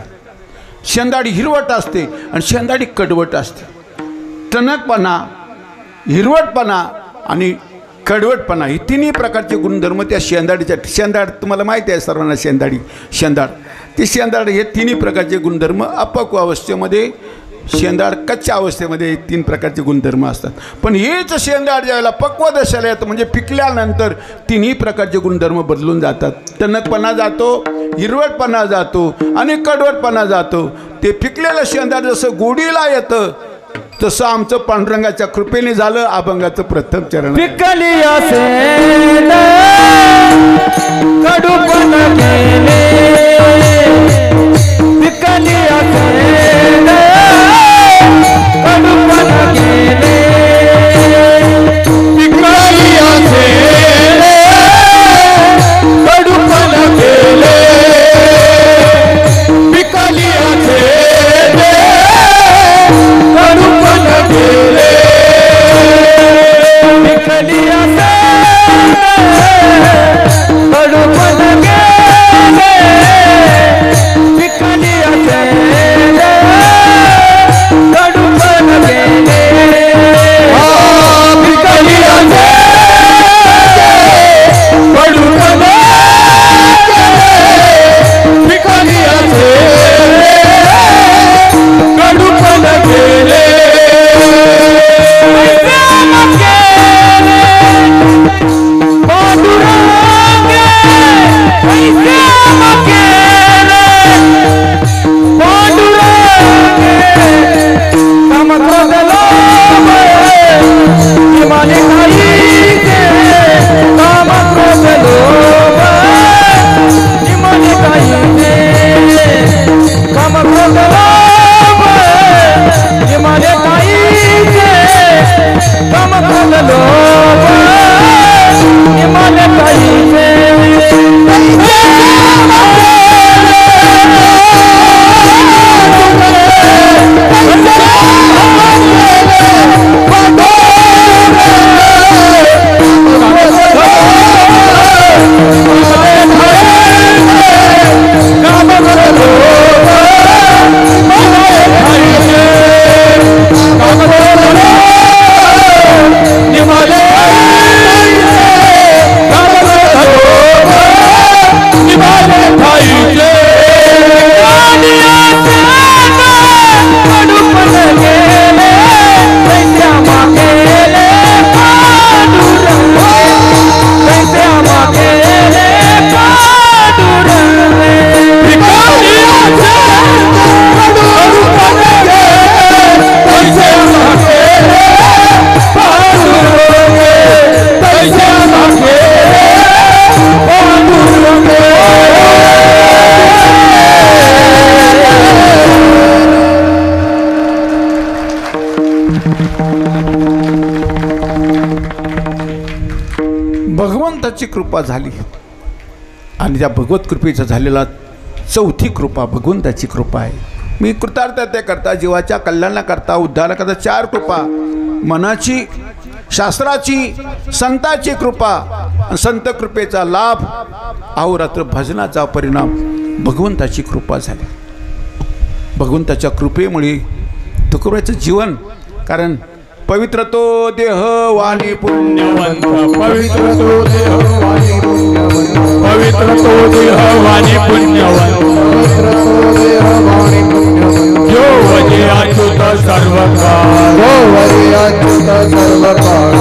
S1: शेंदाडी हिरवट असते आणि शेंदाडी कडवट असते. टणकपणा, हिरवटपणा आणि कडवटपणा ही 3 प्रकारचे गुणधर्म त्या शेंदाडीच्या. शेंदाड तुम्हाला माहिती आहे सर्वांना. शेंदाड ते शेंदाड हे 3 प्रकारचे गुणधर्म अपक्व अवस्थेमध्ये, शेंदाड कच्च्या अवस्थेमध्ये 3 प्रकारचे गुणधर्म असतात. पण हेच शेंदाड ज्यावेळेला पक्व दशेला येतं म्हणजे पिकल्यानंतर 3 प्रकारचे गुणधर्म बदलून जातात. टणकपणा जातो, हिरवटपणा जातो आणि कडवटपणा जातो. ते पिकलेलं शेंदाड जसं गोडीला येतं तसं आमचं पांडुरंगाच्या कृपेने झालं. अभंगाचं प्रथम चरण.
S2: पिकलिया शेंड कडूपण केले, पिकलिया शेंड कडूपण केले, पिकलिया शेंड कडूपण केले, पिकलिया शेंड कडूपण केले, पिकलिया
S1: भगवंताची कृपा झाली आणि त्या भगवत कृपेचा झालेला चौथी कृपा भगवंताची कृपा आहे. मी कृतार्थतेकरता जीवाच्या कल्याणाकरता उद्धाराकरता 4 कृपा, मनाची, शास्त्राची, संताची कृपा, संत कृपेचा लाभ, अहोरात्र भजनाचा परिणाम, भगवंताची कृपा झाली. भगवंताच्या कृपेमुळे तुकोबाचं जीवन, कारण पवित्र तो देह वाणी
S2: पुण्यवंत, पवित्र तो देह वाणी पुण्यवंत, पवित्र तो देह वाणी पुण्यवंत, पवित्र तो देह वाणी पुण्यवंत. जो वजे अच्युत सर्व काळ, जो वजे अच्युत सर्व काळ,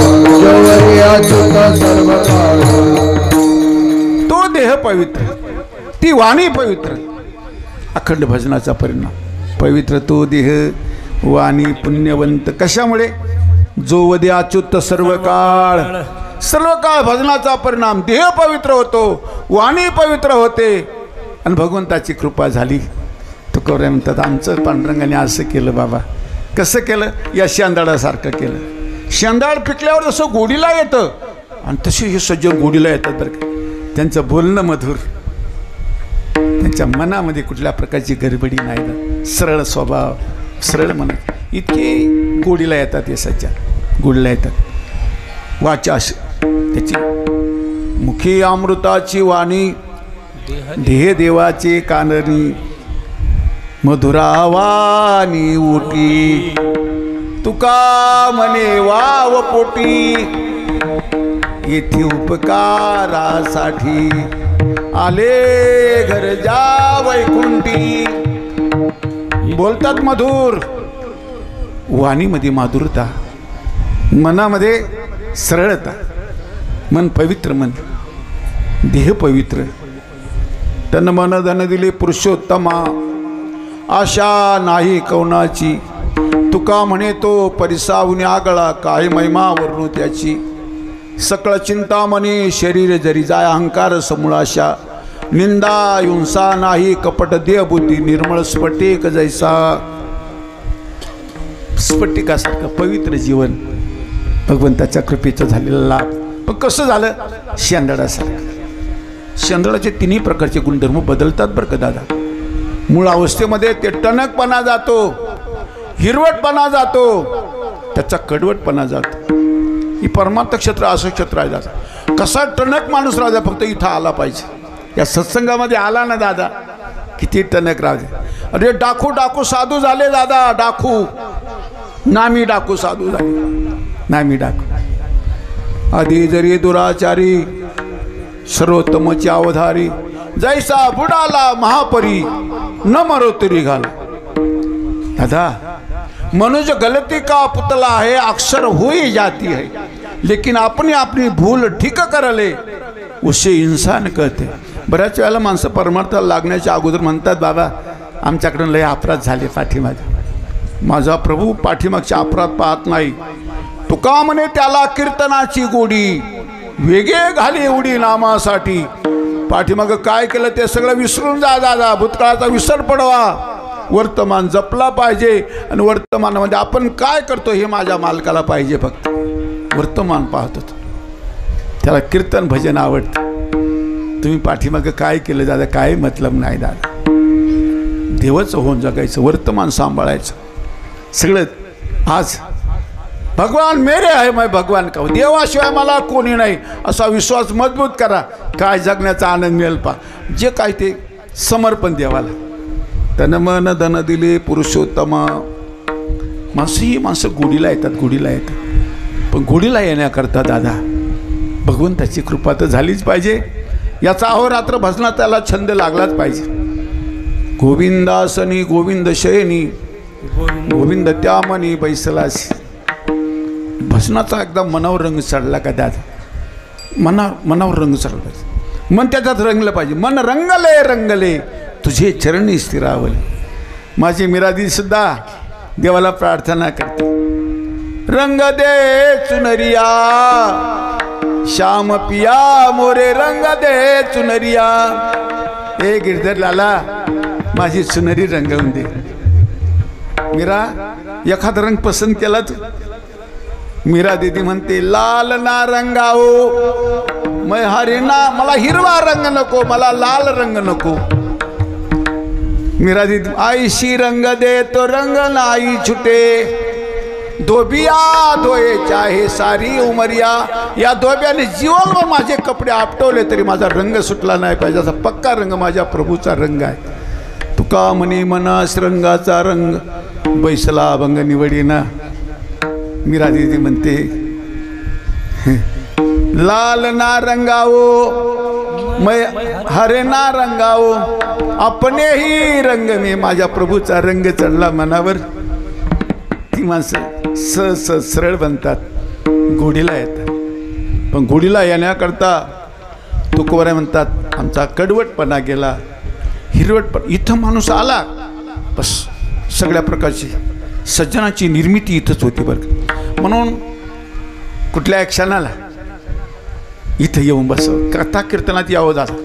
S2: जो वजे अच्युत सर्व काळ.
S1: तो देह पवित्र, ती वाणी पवित्र, अखंड भजनाचा परिणाम. पवित्र तो देह वाणी पुण्यवंत. कशामुळे? जो वदे अच्युत सर्व काळ, सर्व काळ भजनाचा परिणाम. देह पवित्र होतो, वाणी पवित्र होते आणि भगवंताची कृपा झाली. तुकोबा म्हणतात आमचं पांडुरंगाने असं केलं बाबा. कसं केलं? या शेंदाडासारखं केलं. शेंदाड पिकल्यावर जसं गोडीला येतं आणि तसे हे सज्जन गोडीला येतात बरं का. त्यांचं बोलणं मधुर, त्यांच्या मनामध्ये कुठल्या प्रकारची गडबडी नाही ना, सरळ स्वभाव, सरळ मन, इतके गोडीला येतात हे सज्जन, गोडीला येतात. वाचा त्याची मुखी अमृताची वाणी, देह देवाचे काननी, मधुरावानी उटी, तुका म्हणे वाव पोटी, येथे उपकारासाठी आले घर जा वैकुंठी. बोलतात मधुर, वाणीमध्ये माधुरता, मनामध्ये सरळता, मन पवित्र, मन देह पवित्र. तन मन धन दिले पुरुषोत्तमा, आशा नाही कवनाची, तुका म्हणे तो परिसावून आगळा, काय महिमा वर्णू त्याची. सकळ चिंतामणी शरीर जरी जाय, अहंकार समूळाशा, निंदा हिंसा नाही कपट देह बुद्धी, निर्मळ स्फटिक जैसा. स्फटिकासारखं पवित्र जीवन भगवंताच्या कृपेचं झालेला लाभ. पण कसं झालं? शेंदडासारखं. शेंदडाचे 3 प्रकारचे गुणधर्म बदलतात बरं का दादा. मूळ अवस्थेमध्ये ते टणकपणा जातो, हिरवटपणा जातो, त्याचा कडवटपणा जातो. ही परमार्थ क्षेत्र असं क्षेत्र आहे दादा. कसा टणक माणूस राजा फक्त इथं आला पाहिजे. या सत्संगामध्ये आला ना दादा, किती टणक राजा. अरे डाकू डाकू साधू झाले दादा, डाकू नामी डाकू साधू झाले, नामी डाकू. आधी जरी दुराचारी, सर्वोत्तमची अवधारी, जैसा बुडाला महापरी, न मरो तरी घाला. दादा मनुष्य गलती का पुतला है, अक्सर हो ही जाती है, लेकिन अपनी अपनी भूल ठीक कर ले उसे इंसान कहते. बऱ्याच वेळेला माणसं परमार्थाला लागण्याच्या अगोदर म्हणतात बाबा आमच्याकडून लय अपराध झाले पाठीमागे. माझा प्रभू पाठीमागचे अपराध पाहत नाही. तुका म्हणे त्याला कीर्तनाची गोडी, वेगे घाली उडी नामासाठी. पाठीमागं काय केलं ते सगळं विसरून जा दादा. भूतकाळाचा विसर पडवा, वर्तमान जपला पाहिजे. आणि वर्तमानामध्ये आपण काय करतो हे माझ्या मालकाला पाहिजे. फक्त वर्तमान पाहतो, त्याला कीर्तन भजन आवडतं. तुम्ही पाठीमागं काय केलं दादा काय मतलब नाही दादा. देवाचं होऊन जगायचं, वर्तमान सांभाळायचं सगळं. आज भगवान मेरे आहे, मैं भगवान का, देवाशिवाय मला कोणी नाही असा विश्वास मजबूत करा. काय जगण्याचा आनंद मिळेल पा. जे काय ते समर्पण देवाला. तन मन धन दिले पुरुषोत्तमा. ही माणसं गोडीला येतात, गोडीला येतात. पण गोडीला येण्याकरता दादा भगवंताची कृपा तर झालीच पाहिजे. याचा अहोरात्र भजनात त्याला छंद लागलाच पाहिजे. गोविंदासनी गोविंद शयनी, गोविंद त्या मनी बैसलासी. भजनाचा एकदा मनावर रंग चढला का दादा, मनावर रंग चढला पाहिजे. मन त्याच्यात रंगलं पाहिजे. मन रंगले रंगले तुझे चरणी स्थिरावले. माझी मीरादी सुद्धा देवाला प्रार्थना करते. रंग दे चुनरिया श्याम पिया मोरे, रंग दे चुनरिया. ए गिरधर लाला माझी चुनरी रंगवून दे. मीरा एखादा रंग पसंत केला तू. मीरा दीदी म्हणते लाल ना रंगाओ मै हरिना मला हिरवा रंग नको, मला लाल रंग नको. मीरा दीदी आईशी रंग दे तो रंग नाही छुटे, धोबिया धोये चाहे सारी उमरिया. या धोब्याने जीवनभर माझे कपडे आपटवले तरी माझा रंग सुटला नाही पाहिजे. असा पक्का रंग माझ्या प्रभूचा रंग आहे. तुका म्हणे मनास रंगाचा रंग, बैसला अभंग निवडीना. मीरा दीदी म्हणते लाल ना रंगावो मै हरे ना रंगावो, अपने ही रंग में. माझ्या प्रभूचा रंग चढला मनावर. ती माणसं स सरळ बनतात, घोडीला येतात. पण घोडीला येण्याकरता तुकोबराय म्हणतात आमचा कडवटपणा गेला, हिरवटपणा. इथं माणूस आला बस सगळ्या प्रकारची सज्जनाची निर्मिती इथंच होती बरं. म्हणून कुठल्या क्षणाला इथं येऊन बसावं, कथा कीर्तनात यावं. जातं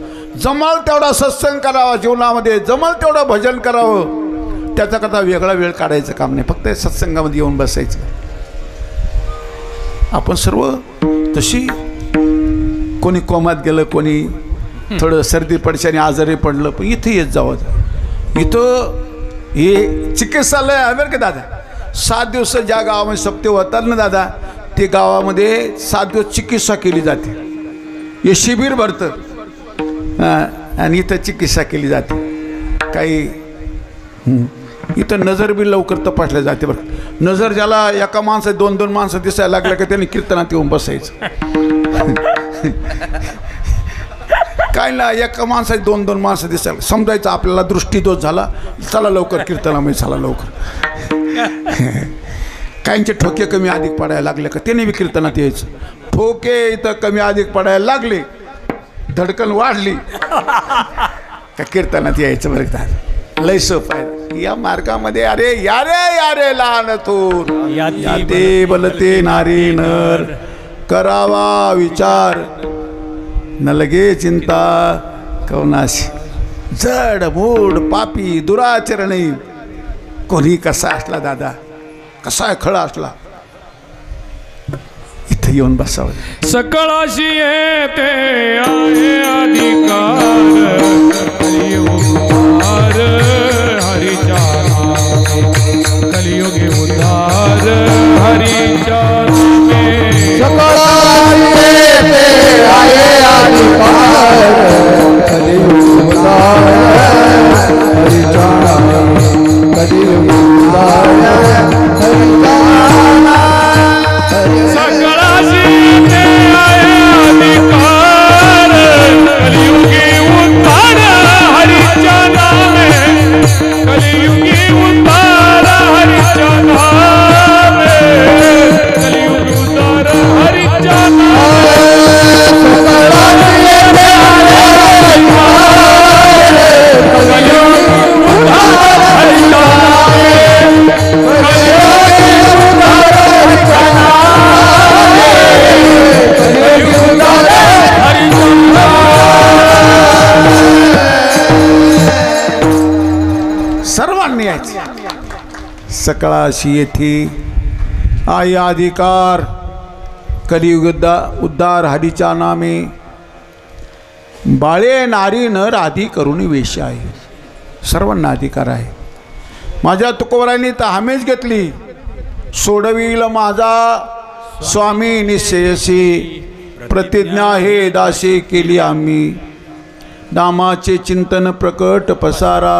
S1: जमल तेवढा सत्संग करावा जीवनामध्ये, जमल तेवढं भजन करावं. त्याच्याकरता वेगळा वेळ काढायचं काम नाही, फक्त सत्संगामध्ये येऊन बसायचं. आपण सर्व तशी कोणी कोमात गेलं, कोणी थोडं सर्दी पडशाने आजारी पडलं, पण इथं येत जावं. इथं हे चिकित्सालय आहे बरं का दादा. 7 दिवस ज्या गावामध्ये सप्ते होतात ना दादा, ते गावामध्ये 7 दिवस चिकित्सा केली जाते. हे शिबिर भरतं आणि इथं चिकित्सा केली जाते. काही इथं नजर बी लवकर तपासल्या जाते बरं. नजर ज्याला एका माणसात 2-2 माणसं दिसायला लागल्या का त्यांनी कीर्तनात येऊन बसायचं. काय ना एका माणसात 2-2 माणसं दिसायला समजायचं आपल्याला दृष्टीदोष झाला, चला लवकर कीर्तनामध्ये, चला लवकर. काहींचे ठोके कमी अधिक पडायला लागले का त्याने बी कीर्तनात यायचं. ठोके इथं कमी अधिक पडायला लागले, धडकन वाढली का कीर्तनात यायचं बरं का. लय सोप आहे या मार्गामध्ये. अरे यारे लहान थोर याते बलते नारी नर, करावा विचार न लगे चिंता कवनाशी. जड मूड पापी दुराचरणी कोणी कसा असला दादा, कसा खळा असला, इथं येऊन बसावं.
S2: सकळाशी येते आहे अधिकार, कलियुगार हरीच्या नामे, कलियुगी उद्धार हरीच्या नामे.
S3: सकळाशी येते आहे अधिकार, कलियुग उद्धार हरीच्या नामे, कलियुग उद्धार हरीच्या नामे.
S2: सकळाशी येते आहे अधिकार, कलियुगी उद्धार हरीच्या नामे, कलियुगी उद्धार हरीच्या नामे, कलियुगी उद्धार हरीच्या नामे.
S3: सकळाशी येते आहे अधिकार, कलियुग उद्धार हरीच्या नामे, कलियुग उद्धार हरीच्या नामे, कलियुग उद्धार हरीच्या
S1: सर्वांनी यायचं. सकळाशी येथे आई अधिकार, कलियुग उद्धार हरीच्या नामे, बाळे नारी नर आधी करून वेश आहे. सर्वांना अधिकार आहे. माझ्या तुकोबरायांनी तर हमीच घेतली, सोडविल माझा स्वामी निश्चयसी, प्रतिज्ञा हे दासे केली आम्ही. नामाचे चिंतन प्रकट पसारा,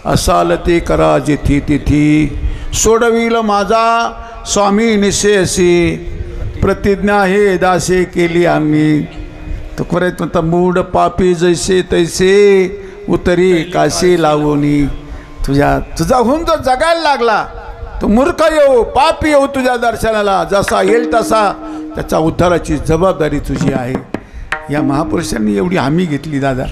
S1: असाल ते करा जेथी तिथी. सोडविल माझा स्वामी निश्चयसी, प्रतिज्ञा हे दासे केली आम्ही. तुकोबरायत म्हणता मूड पापी जैसे तैसे, उतरी काशी लावणी. तुझा होऊन जो जगायला लागला तो मूर्ख येऊ पापी येऊ तुझ्या दर्शनाला, जसा येईल तसा त्याचा उद्धाराची जबाबदारी तुझी आहे. या महापुरुषांनी एवढी हमी घेतली दादा.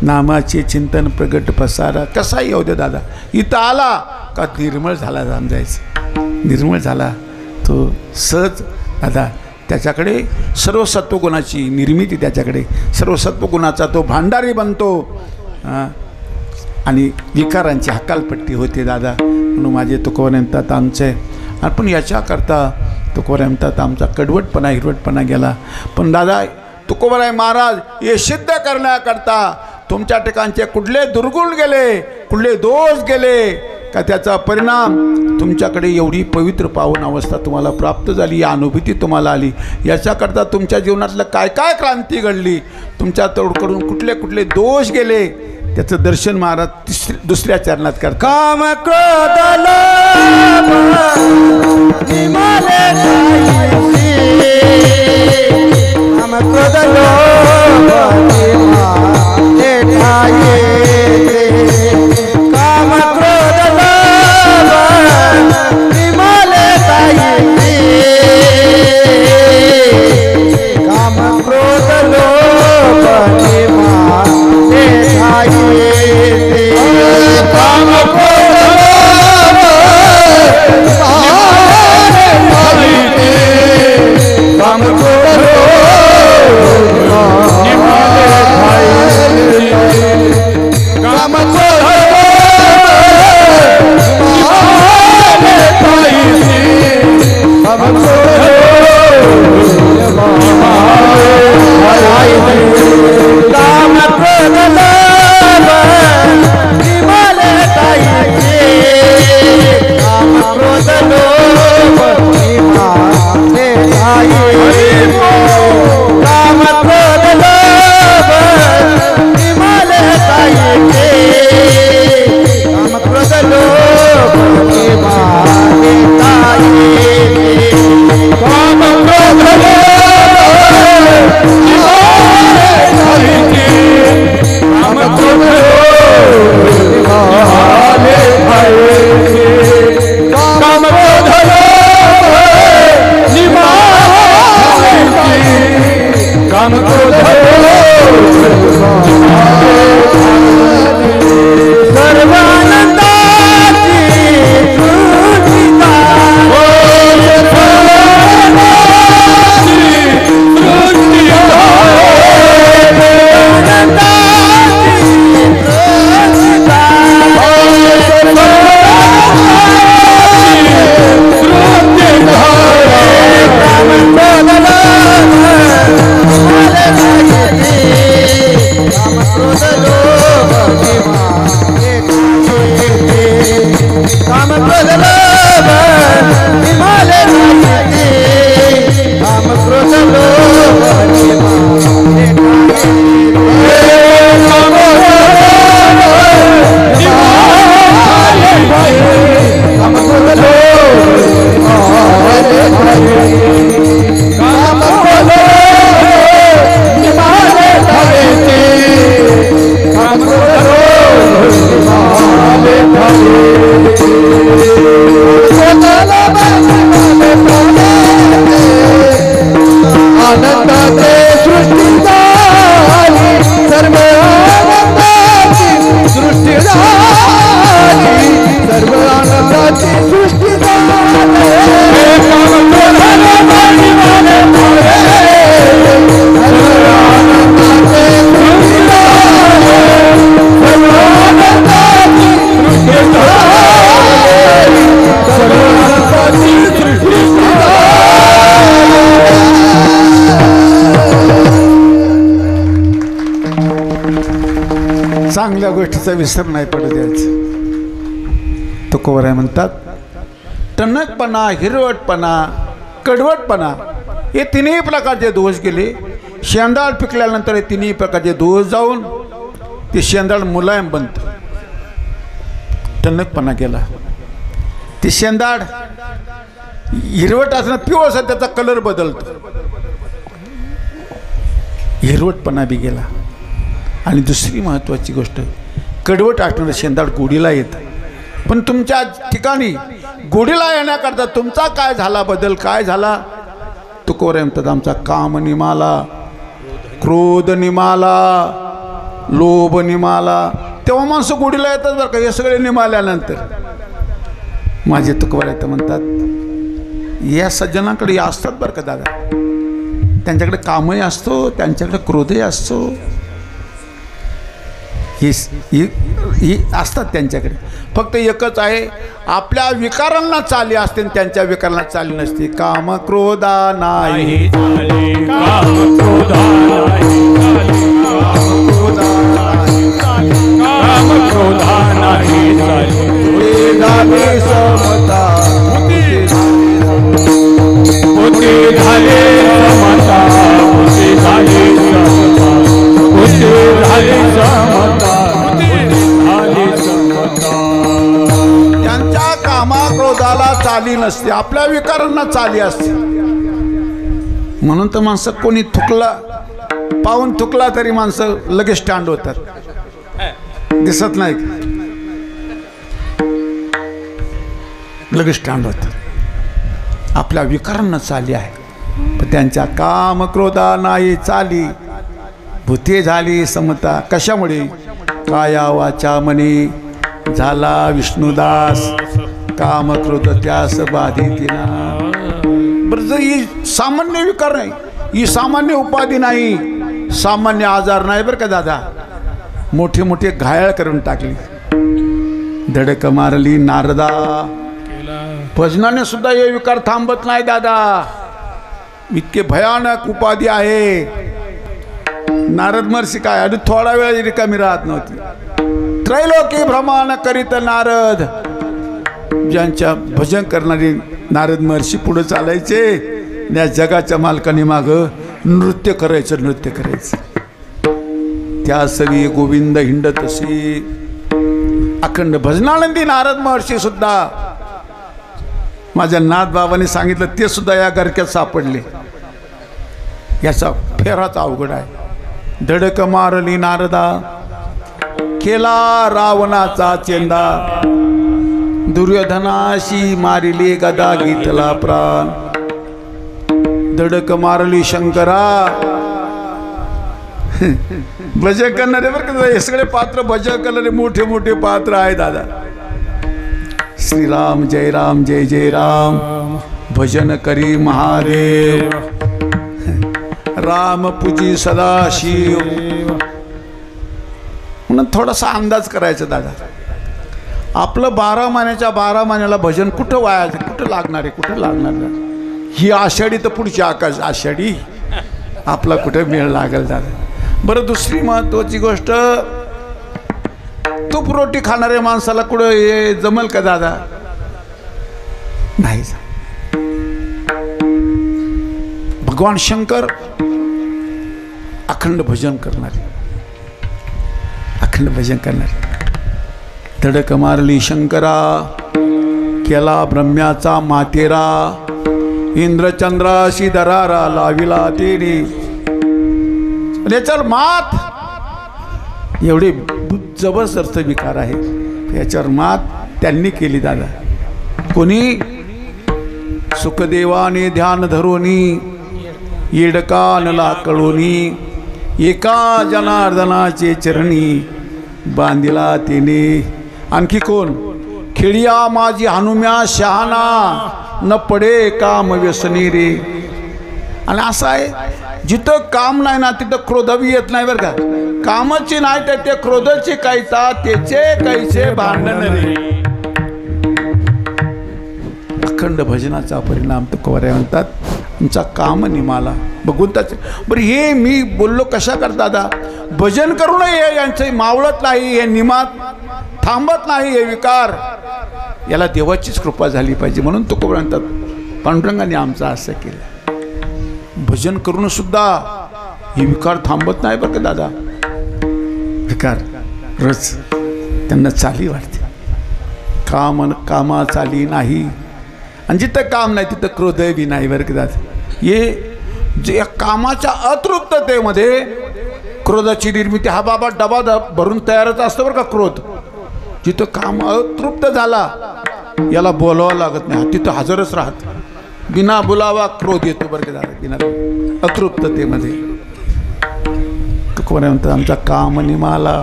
S1: नामाचे चिंतन प्रगट पसारा, कसा येऊ दे दादा. इथं आला का निर्मळ झाला समजायचं, निर्मळ झाला तो सहज दादा. त्याच्याकडे सर्व सत्वगुणाची निर्मिती, त्याच्याकडे सर्व सत्वगुणाचा तो भांडारी बनतो आणि विकारांची हकालपट्टी होते दादा. म्हणून माझे तुकोबराय म्हणतात आमचे, पण याच्याकरता तुकोबराय म्हणतात आमचा कडवटपणा हिरवटपणा गेला. पण दादा तुकोबराय महाराज हे सिद्ध करण्याकरता तुमच्या ठिकाणचे कुठले दुर्गुण गेले, कुठले दोष गेले का त्याचा परिणाम तुमच्याकडे एवढी पवित्र पावन अवस्था तुम्हाला प्राप्त झाली, या अनुभूती तुम्हाला आली. याच्याकरता तुमच्या जीवनातलं काय काय क्रांती घडली, तुमच्या तोडकडून कुठले कुठले दोष गेले, त्याचं दर्शन महाराज दुसऱ्या चरणात करतात.
S3: काम क्रोध लोभ निमाले जाईसी, काम क्रोध लोभ निमाले जाईसी, काम क्रोध लोभ निमाले जाईसी, काम क्रोध लोभ निमाले जाईसी, काम क्रोध काम क्रोध काम
S1: चांगल्या गोष्टीचा विसर नाही पडू द्यायचा. तुकोबराय म्हणतात टणकपणा, हिरवटपणा, कडवटपणा हे तिन्ही प्रकारचे दोष गेले. शेंदाड पिकल्यानंतर हे तिन्ही प्रकारचे दोष जाऊन ते शेंदाड मुलायम बनतं. टणकपणा गेला, ते शेंदाड हिरवट असणं पिवळसर त्याचा कलर बदलतो, हिरवटपणा बी गेला. आणि दुसरी महत्त्वाची गोष्ट, कडवट असणारं शेंदाड गोडीला येतं. पण तुमच्या ठिकाणी गोडीला येण्याकरता तुमचा काय झाला बदल, काय झाला? तुकोबराय म्हणतात आमचा काम निमाला, क्रोध निमाला, लोभ निमाला. तेव्हा माणसं गोडीला येतात बरं का. हे सगळे निमाल्यानंतर माझे तुकोबराय तर म्हणतात या सज्जनाकडे असतात बरं का दादा. त्यांच्याकडे कामही असतो, त्यांच्याकडे क्रोधही असतो. ही असतात त्यांच्याकडे. फक्त एकच आहे, आपल्या विकारांना चाली असते आणि त्यांच्या विकारांना चाली नसते. काम क्रोधा नाही
S2: चाले काम क्रोधा नाही चाले काम क्रोधा नाही चाले
S1: झाली समता
S2: होते झाले समता होते झाले समता होते झाले समता होते झाले समता.
S1: त्यांच्या कामा क्रोधाला चाली नसते, आपल्या विकारांना चाली असते. म्हणून तर माणसं कोणी थुकला पाहून थुकला तरी माणसं लगेच स्टँड होतात. दिसत नाही लगेच स्टँड होतात. आपल्या विकारांना चाली आहे, पण त्यांच्या काम क्रोधा नाही चाली. भूते झाली समता. कशामुळे? काया वाचा मनी झाला विष्णुदास, काम क्रोध त्यास बाधितीना. बरं, जर ही सामान्य विकार नाही, ही सामान्य उपाधी नाही, सामान्य आजार नाही बरं का दादा. मोठे मोठे घायाळ करून टाकली. धडक मारली नारदा. भजनाने सुद्धा हे विकार थांबत नाही दादा. इतके भयानक उपाधी आहे. नारद महर्षी काय अरे थोडा वेळ रिकामी राहत नव्हती. त्रैलोकी भ्रमण करीत नारद. ज्यांच्या भजन करणारे नारद महर्षी पुढे चालायचे, या जगाच्या मालकाने माग नृत्य करायचं. त्या सवी गोविंद हिंडत असे अखंड भजनानंदी नारद महर्षी सुद्धा, माझ्या नाथ बाबांनी सांगितलं, ते सुद्धा या गर्क्यात सापडले. याचा फेराच अवघड आहे. धडक मारली नारदा, केला रावणाचा चेंदा. दुर्योधनाशी मारिले गदा, घेतला प्राण. धडक मारली शंकरा. भजन करणारे बरं का हे सगळे पात्र, भजन करणारे मोठे मोठे पात्र आहे दादा. श्रीराम जय राम जय जय राम, भजन करी महादेव. राम पूजी सदाशिव. म्हणून थोडासा अंदाज करायचा दादा. आपलं 12 महिन्याच्या 12 महिन्याला भजन कुठं वायाचं, कुठं लागणार आहे, कुठं लागणार आहे. ही आषाढी तर पुढची आकाश आषाढी आपला कुठं मेळ लागेल दादा. बरं, दुसरी महत्वाची गोष्ट, तूप रोटी खाणाऱ्या माणसाला कुठं हे जमल का दादा? नाही. भगवान शंकर अखंड भजन करणारे, अखंड भजन करणारे. धडक मारली शंकरा, केला ब्रह्म्याचा मातेरा. इंद्रचंद्राशी दरारा लाविला तेने. याच्यावर मात, एवढे जबरदस्त विकार आहे, याच्यावर मात त्यांनी केली दादा. कोणी? सुखदेवाने ध्यान धरोनी, येडकानला कळोनी. एका जनार्दनाचे चरणी बांधिला तिने. आणखी कोण? खेळिया माझी हनुम्या शहाणा, न पडे काम व्यसनी रे. आणि असं आहे, जिथं काम नाही ना तिथं क्रोधही येत नाही बरं का. कामाची नाही तर ते क्रोधाची कायचा, त्याचे कैसे भांडण रे. अखंड भजनाचा परिणाम तुकोबाराय म्हणतात, तुमचा काम निमाला भगवंताचे. बरं, हे मी बोललो कशा करता दादा? भजन करू नये, यांचं मावळत नाही, हे निमात थांबत नाही, हे विकार. याला देवाचीच कृपा झाली पाहिजे. म्हणून तुकोबाराय म्हणतात, पांडुरंगाने आमचं असं केलं. भजन करून सुद्धा हे विकार थांबत नाही बरं का दादा. विकार रोज त्यांना चाली वाटते. कामा चाली नाही. आणि जिथं काम नाही तिथं क्रोध बी नाही बरं का दादा. हे जे कामाच्या अतृप्ततेमध्ये क्रोधाची निर्मिती. हा बाबा डबा भरून तयारच असतो बरं का क्रोध. जिथं काम अतृप्त झाला, याला बोलावं लागत नाही, तिथं हजरच राहत. बिना बोलावा क्रोध येतो बरं का दादा. बिना अतृप्ततेमध्ये कोण म्हणतात, आमचा काम निमाला,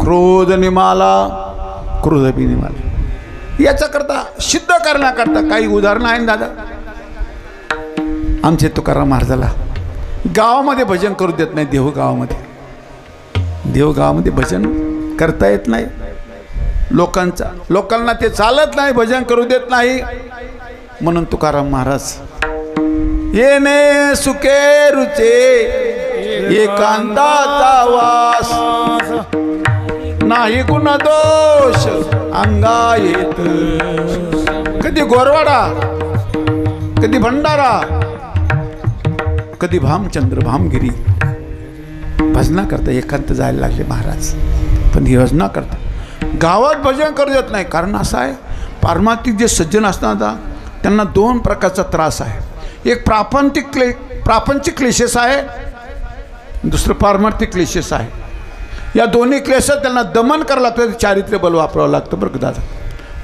S1: क्रोध निमाला, क्रोध बी निमाला. याच्याकरता सिद्ध करण्याकरता काही उदाहरणं आहेत दादा. आमचे तुकाराम महाराजाला गावामध्ये भजन करू देत नाही. देहू गावामध्ये देवगावामध्ये भजन करता येत नाही लोकांना ते चालत नाही, भजन करू देत नाही. म्हणून तुकाराम महाराज येणे सुखे रुचे एकांताचा वास, नाही गुण दोष अंगा येत. कधी गोरवाडा, कधी भंडारा, कधी भामचंद्र भामगिरी भजना करता एकांत जायला लागले महाराज. पण ही भजना करता गावात भजन करू देत नाही. कारण असं आहे, पारमार्थिक जे सज्जन असतात त्यांना दोन प्रकारचा त्रास आहे. एक प्रापंचिक क्लेशेस आहे, दुसरं पारमार्थिक क्लेशेस आहे. या दोन्ही क्लेशात त्यांना दमन करावं लागतं, चारित्र्य बल वापरावं लागतं बरं का दादा.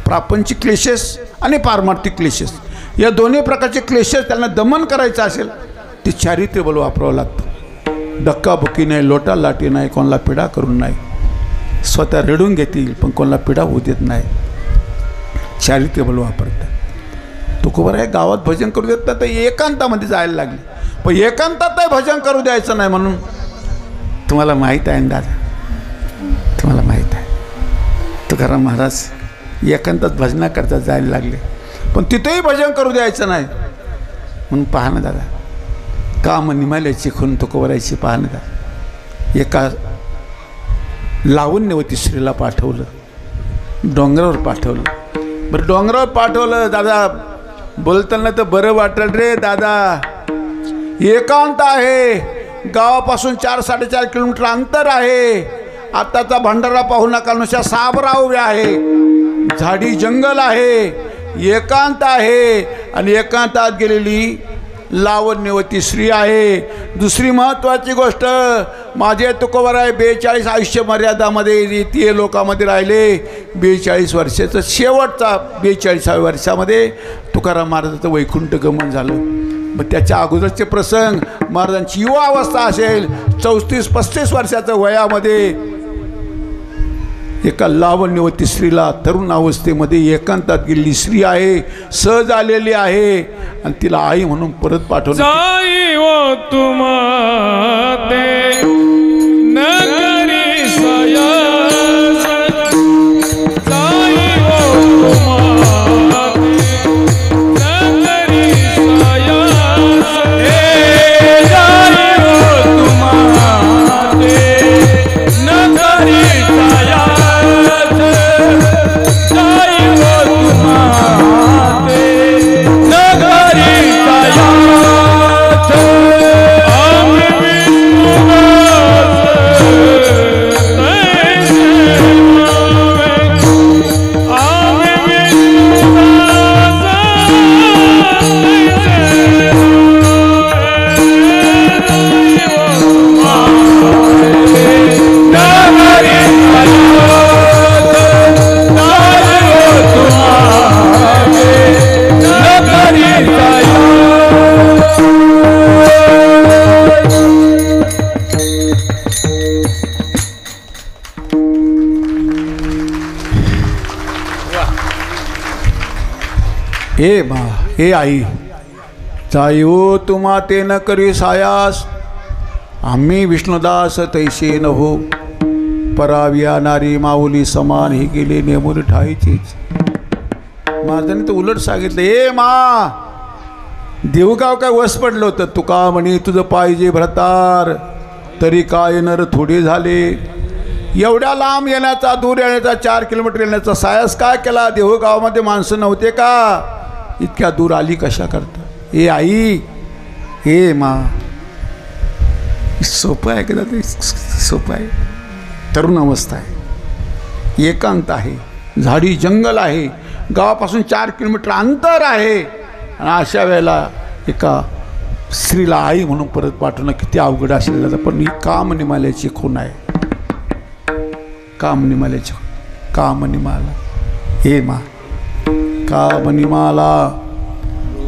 S1: प्रापंचिक क्लेशेस आणि पारमार्थिक क्लेशेस या दोन्ही प्रकारचे क्लेशेस त्यांना दमन करायचं असेल ते चारित्र्य बल वापरावं लागतं. धक्काबुक्की नाही, लोटा लाटी नाही, कोणाला पिडा करून नाही. स्वतः रडून घेतील पण कोणाला पिडा होऊ देत नाही. चारित्र्य बल वापरतात. तुकोबर आहे गावात भजन करू देत नाही तर एकांतामध्ये जायला लागले. पण एकांतात नाही भजन करू द्यायचं नाही म्हणून तुम्हाला माहीत आहे ना दादा, तुम्हाला माहीत आहे तुकाराम महाराज एकांतात भजना करता जायला लागले. पण तिथेही भजन करू द्यायचं नाही म्हणून पहा ना दादा, काम निमाल्याची खून तुकोबरायची पहा ना दादा. एका लावण्यवती स्त्रीला पाठवलं, डोंगरावर पाठवलं. बरं डोंगरावर पाठवलं दादा, बोलताना तर बरं वाटेल रे दादा. एकांत आहे, गावापासून 4-4.5 किलोमीटर अंतर आहे. आताचा भंडारा पाहू नका, नुसत्या साबरा उभ्या आहे, झाडी जंगल आहे, एकांत आहे. आणि एकांतात गेलेली लावण्यवती स्त्री आहे. दुसरी महत्त्वाची गोष्ट, माझे तुकोबर आहे 42 आयुष्य मर्यादामध्ये ती लोकांमध्ये राहिले. 42 वर्षाचं शेवटचा 42व्या वर्षामध्ये तुकाराम महाराजाचं वैकुंठ गमन झालं. मग त्याच्या अगोदरचे प्रसंग, महाराजांची युवा अवस्था असेल 34-35 वर्षाच्या वयामध्ये एका लावण्यवती स्त्रीला तरुण अवस्थेमध्ये एकांतात गेलेली स्त्री आहे, सहज आलेली आहे आणि तिला आई म्हणून परत पाठवलं. हे मा हे आई, जायो तुम्हा ते न करी सायास, आम्ही विष्णुदास तैसे न हो. पराविया नारी माऊली समान ही गेले नेमून ठाईचीच. महाराजांनी तर उलट सांगितलं, हे मा देवगाव काय वस पडलं होतं. तुका म्हणे तुझं पाहिजे भ्रतार, तरी काय नर थोडे झाले. एवढ्या लांब येण्याचा, दूर येण्याचा, 4 किलोमीटर येण्याचा सायास काय केला. देहूगावामध्ये माणसं नव्हते का, इतक्या दूर आली कशा करता. हे आई, हे मा, सोपं आहे का ते, सोपं आहे. तरुण अवस्था आहे, एकांत आहे, झाडी जंगल आहे, गावापासून 4 किलोमीटर अंतर आहे. आणि अशा वेळेला एका स्त्रीला आई म्हणून परत पाठवणं किती अवघड असेल. पण ही काम निमाल्याची खून आहे, काम निमाल्याची, काम निमाला. हे मा, काम निमाला,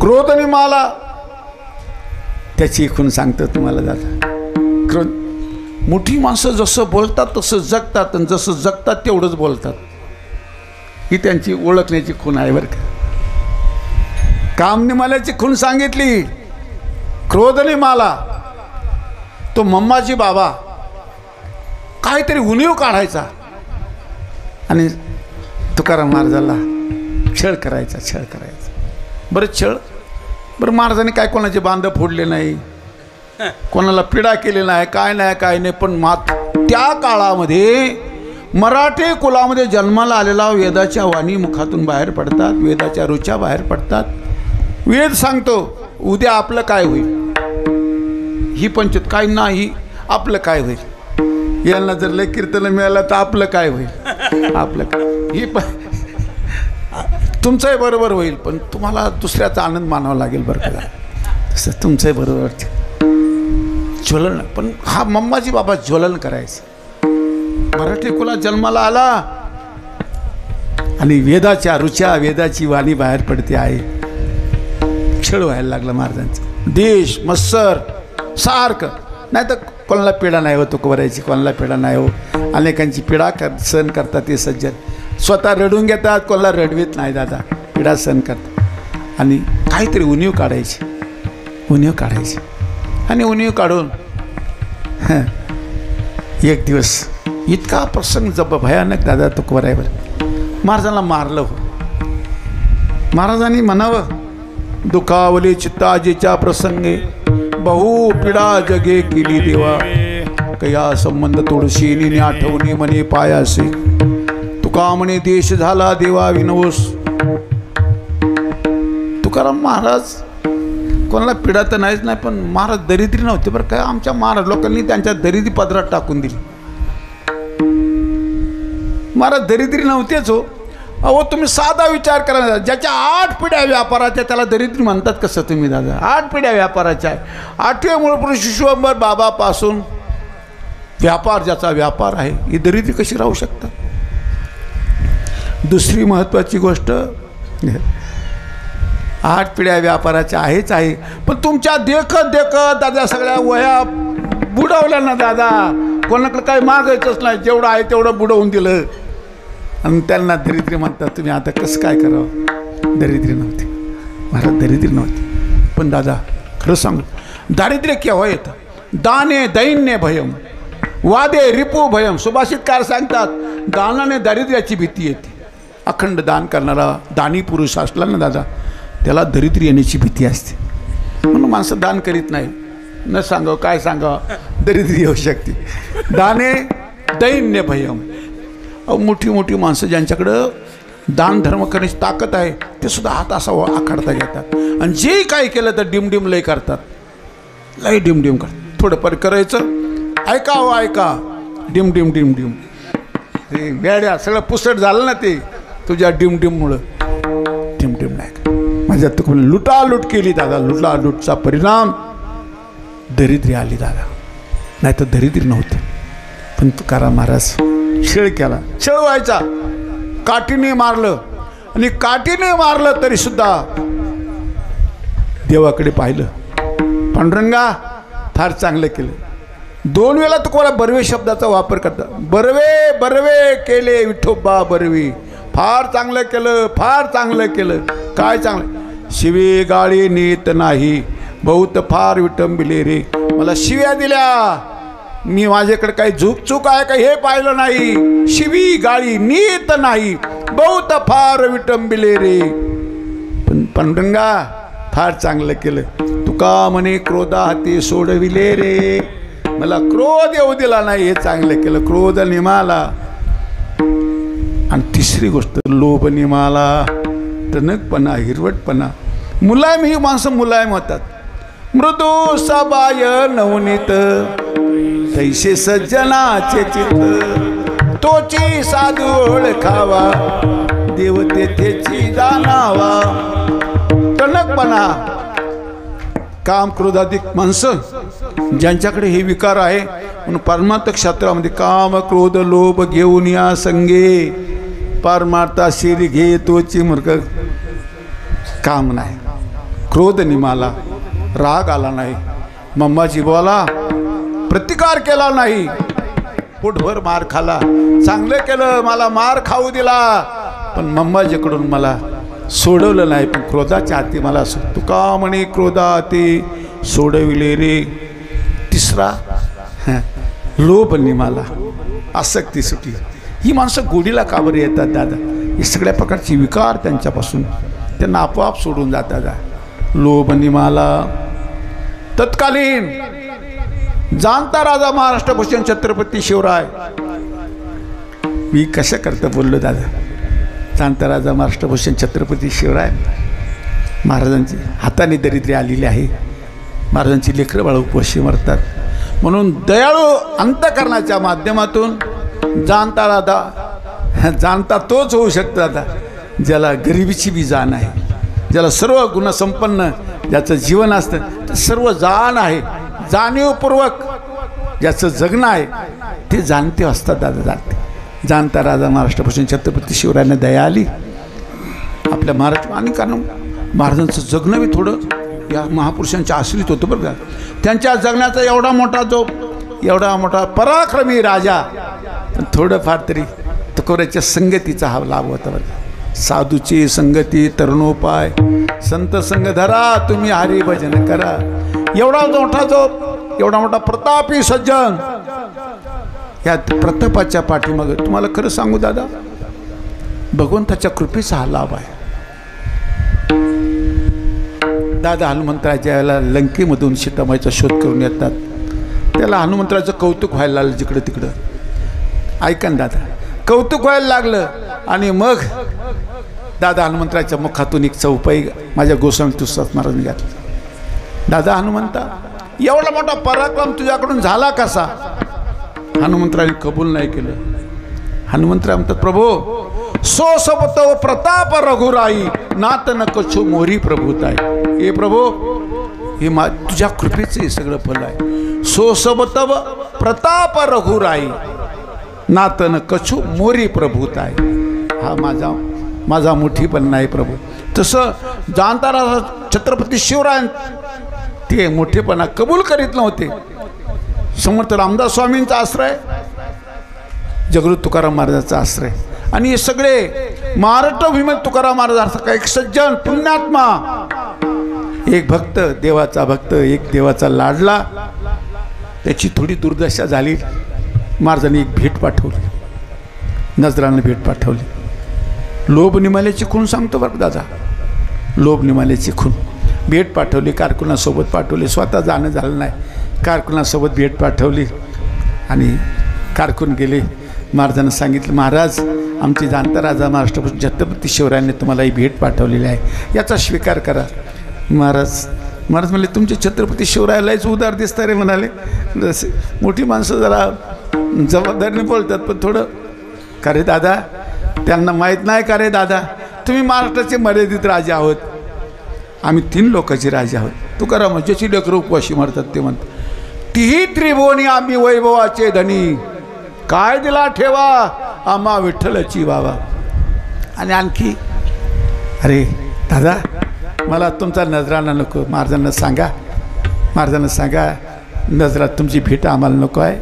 S1: क्रोध निमाला, त्याची खून सांगतं तुम्हाला दादा. क्रोध, मोठी माणसं जसं बोलतात तसं जगतात, आणि जसं जगतात तेवढंच बोलतात. ही त्यांची ओळखण्याची खून आहे बरं का. काम निमाल्याची खून सांगितली, क्रोध निमाला. तो मम्माजी बाबा काहीतरी उणीव काढायचा आणि तुकाराम महाराजाला छळ करायचा. बरं छळ, बरं महाराजांनी काय कोणाचे बांध फोडले नाही, कोणाला पीडा केली नाही, काय नाही. पण त्या काळामध्ये मराठी कुलामध्ये जन्माला आलेला वेदाच्या वाणी मुखातून बाहेर पडतात, वेदाच्या रुच्या बाहेर पडतात. वेद सांगतो उद्या आपलं काय होईल, ही पंचत काय नाही, आपलं काय होईल, यांना जर लय कीर्तन मिळालं तर आपलं काय होईल, आपलं काय ही तुमचंही बरोबर होईल, पण तुम्हाला दुसऱ्याचा आनंद मानावा लागेल बरं का. तसं तुमचंही बरोबर ज्वलन, पण हा मम्माजी बाबा ज्वलन करायचं. मराठी कुला जन्माला आला आणि वेदाच्या रुच्या, वेदाची वाणी बाहेर पडते आहे. छळ व्हायला लागला महाराजांचा. देश मत्सर सारखं, नाही तर कोणाला पीडा नाही हो तुकोबरायची, कोणाला पीडा नाही हो. अनेकांची पीडा सहन करतात ते सज्जन, स्वतः रडून घेतात, कोणाला रडवीत नाही दादा, पीडा सहन करतात. आणि काहीतरी उणीव काढायची आणि उणीव काढून एक दिवस इतका प्रसंग जब भयानक दादा तुकोबरायवर महाराजांना मारलं हो. महाराजांनी म्हणावं, दुखावले चित्ताजीच्या प्रसंगे बहु पीडा जगे केली देवा, कया संबंध तोडशीनी आठवणी मने पायासे, तुका म्हणे देश झाला देवा विनवस. तुकाराम महाराज कोणाला पीडा तर नाहीच नाही, पण महाराज दरिद्री नव्हते बरं काय. आमच्या महाराज लोकांनी त्यांच्या दरिद्री पदरात टाकून दिली. महाराज दरिद्री नव्हतेच हो. अहो तुम्ही साधा विचार करा, ज्याच्या 8 पिढ्या व्यापाराच्या त्याला दरिद्री म्हणतात कसं तुम्ही दादा. 8 पिढ्या व्यापाराच्या आहे. 8वे मूळपुरुष विश्वंभर बाबापासून व्यापार, ज्याचा व्यापार आहे, ही दरिद्री कशी राहू शकतात. दुसरी महत्त्वाची गोष्ट, 8 पिढ्या व्यापाराच्या आहेच आहे, पण तुमच्या देखत दादा सगळ्या वया बुडवल्या ना दादा. कोणाकडे काही मागायचंच नाही, जेवढं आहे तेवढं बुडवून दिलं आणि त्यांना दरिद्री म्हणतात. तुम्ही आता कसं काय करावं. दरिद्री नव्हती महाराज, दरिद्री नव्हती. पण दादा खरं सांगू, दारिद्र्य केव्हा येतं. दाने दैन्य भयम, वादे रिपू भयम. सुभाषितकार सांगतात, दानाने दारिद्र्याची भीती येते. अखंड दान करणारा दानी पुरुष असला ना दादा, त्याला दरिद्री येण्याची भीती असते. म्हणून माणसं दान करीत नाही. न सांगावं काय सांगावं, दरिद्री येऊ शकते. दाने दैन्य भयम. मोठी मोठी माणसं ज्यांच्याकडं दान धर्म करण्याची ताकद आहे, ते सुद्धा हात असा आखडता घेतात. आणि जे काय केलं तर डिमडिम लय करतात, लय डिमडिम करतात. थोडंफार करायचं, ऐका हो ऐका, डिमडिम डिमडिम. ते वेड्या सगळं पुसट झालं ना ते तुझ्या डिमडिममुळं. डिमडिम नाही का माझ्या तू लुटालूट केली दादा. लुटालूटचा परिणाम दरिद्री आली दादा, नाही तर दरिद्री नव्हती. पण तुकाराम महाराज छळ केला. छळ व्हायचा, काठीने मारलं आणि काठीने मारलं तरी सुद्धा देवाकडे पाहिलं. पांडुरंगा फार चांगलं केलं. 2 वेळा तुकोबा बर्वे शब्दाचा वापर करतात. बर्वे बर्वे केले विठोबा बर्वे. फार चांगलं केलं, फार चांगलं केलं. काय चांगलं. शिवे गाळी नेत नाही, बहुत फार विटंबिले रे. मला शिव्या दिल्या, मी माझ्याकडे काही चूक आहे का हे पाहिलं नाही. शिवी गाळी नीत नाही, बहुत फार विटंबिले रे. पण पांडुरंगा फार चांगलं केलं. तुका म्हणे क्रोधा हाती सोडविले रे. मला क्रोध येऊ दिला नाही, हे चांगलं केलं. क्रोध निमाला. आणि तिसरी गोष्ट लोभ निमाला. टणकपणा, हिरवटपणा. मुलायम, ही माणसं मुलायम होतात. मृदू सबाय नवनीत तैसे सज्जनाचे चित्त. तोची साधू ओळखावा, देव तेथेची जाणावा. टणकपणा, काम क्रोधाधिक माणसं ज्यांच्याकडे हे विकार आहे. म्हणून परमार्थ क्षेत्रामध्ये काम क्रोध लोभ घेऊन या संगे, परमार्था शिरी घे तोची मूर्ख. काम नाही, क्रोध निमाला, राग आला नाही, मम्माजी बोला प्रतिकार केला नाही, पोटभर मार खाला. चांगलं केलं, मला मार खाऊ दिला, पण मम्माजीकडून मला सोडवलं नाही. पण क्रोधाच्या हाती मला तुका म्हणे क्रोधा हाती सोडविले रे. तिसरा लोभ निमाला. आसक्ती सुटी. ही माणसं गोडीला का बरं येतात दादा? हे सगळ्या प्रकारचे विकार त्यांच्यापासून त्यांना आपोआप सोडून जातात. लोभ निमाला तत्कालीन जाणता राजा महाराष्ट्र भूषण छत्रपती शिवराय. मी कशा करता बोललो दादा? जाणता राजा महाराष्ट्र भूषण छत्रपती शिवराय महाराजांची हाताने दरिद्री आलेली आहे. महाराजांची लेकरं बाळ उपवाशी मरतात. म्हणून दयाळू अंतःकरणाच्या माध्यमातून जाणता राजा जाणता तोच होऊ शकतो आता ज्याला गरिबीची बी जाण आहे, ज्याला सर्व गुणसंपन्न ज्याचं जीवन असतं, सर्व जाण आहे, जाणीवपूर्वक ज्याचं जगणं आहे ते जाणते असतात दादा. जाणते जाणता राजा महाराष्ट्र भूषण छत्रपती शिवरायांना दया आली आपल्या महाराष्ट्र. आणि कारण महाराजांचं जगणं बी थोडं या महापुरुषांच्या आश्रित होतं बरं का. त्यांच्या जगण्याचा एवढा मोठा पराक्रमी राजा, थोडंफार तरी तुकोराच्या संगतीचा हा लाभ होता बरं. साधूची संगती तरुणोपाय, संत संग धरा तुम्ही हरी भजन करा. एवढा मोठा प्रतापी सज्जन, या प्रतापाच्या पाठीमागे तुम्हाला खरं सांगू दादा, भगवंताच्या कृपेचा हा लाभ आहे. दादा हनुमंतराच्या वेळेला लंकेमधून सीतामाईचा शोध करून येतात. त्याला हनुमंतराचं कौतुक व्हायला लागलं जिकडं तिकडं. ऐका ना दादा, कौतुक व्हायला लागलं आणि मग दादा हनुमंतराच्या मुखातून एक चौपाई माझ्या गोस्वामी तुळजादास महाराजांनी घातली. दादा हनुमंता, एवढा मोठा पराक्रम तुझ्याकडून झाला कसा? हनुमंतराने कबूल नाही केलं. हनुमंतराय म्हणतात, प्रभो सो सबतव प्रताप रघुराई नात न कछु मोरी प्रभुताई. हे प्रभो, हे तुझ्या कृपेचं हे सगळं फल आहे. सो सबतव प्रताप रघुराई नात न कछु मोरी प्रभुताई. हा माझा मोठीपण नाही प्रभू. तसं जाणता राजा छत्रपती शिवराय ते मोठेपणा कबूल करीत नव्हते. समर्थ रामदास स्वामींचा आश्रय, जगद्गुरू तुकाराम महाराजांचा आश्रय, आणि हे सगळे महाराष्ट्र भीम तुकाराम महाराजांसारखा एक सज्जन पुण्यात्मा, एक भक्त, देवाचा भक्त, एक देवाचा लाडला. त्याची थोडी दुर्दशा झाली. महाराजांनी एक भेट पाठवली, नजरानं भेट पाठवली. लोभ निमाल्याची खून सांगतो बरं दादा, लोभ निमाल्याची खून भेट पाठवली. कारकुनासोबत पाठवली, स्वतः जाणं झालं नाही. कारकुनासोबत भेट पाठवली आणि कारकून गेले. महाराजांना सांगितलं, महाराज आमची जाणता राजा महाराष्ट्र छत्रपती शिवरायांनी तुम्हाला ही भेट पाठवलेली आहे, याचा स्वीकार करा. महाराज म्हणले, तुमचे छत्रपती शिवरायालाच उदार दिसतं रे म्हणाले. जसे मोठी माणसं जरा जबाबदारीने बोलतात, पण थोडं का रे दादा, त्यांना माहीत नाही का रे दादा, तुम्ही महाराष्ट्राचे मर्यादित राजे आहोत, आम्ही 3 लोकांचे राजे आहोत. तुकाराम ज्याची लेकरं उपवाशी मरतात ते म्हणतात, तीही त्रिभुवनी आम्ही वैभवाचे धनी, काय दिला ठेवा आम्हा विठ्ठलाची बाबा. आणि आणखी, अरे दादा मला तुमचा नजराना नको. महाराजांना सांगा नजरात तुमची भेट आम्हाला नको आहे,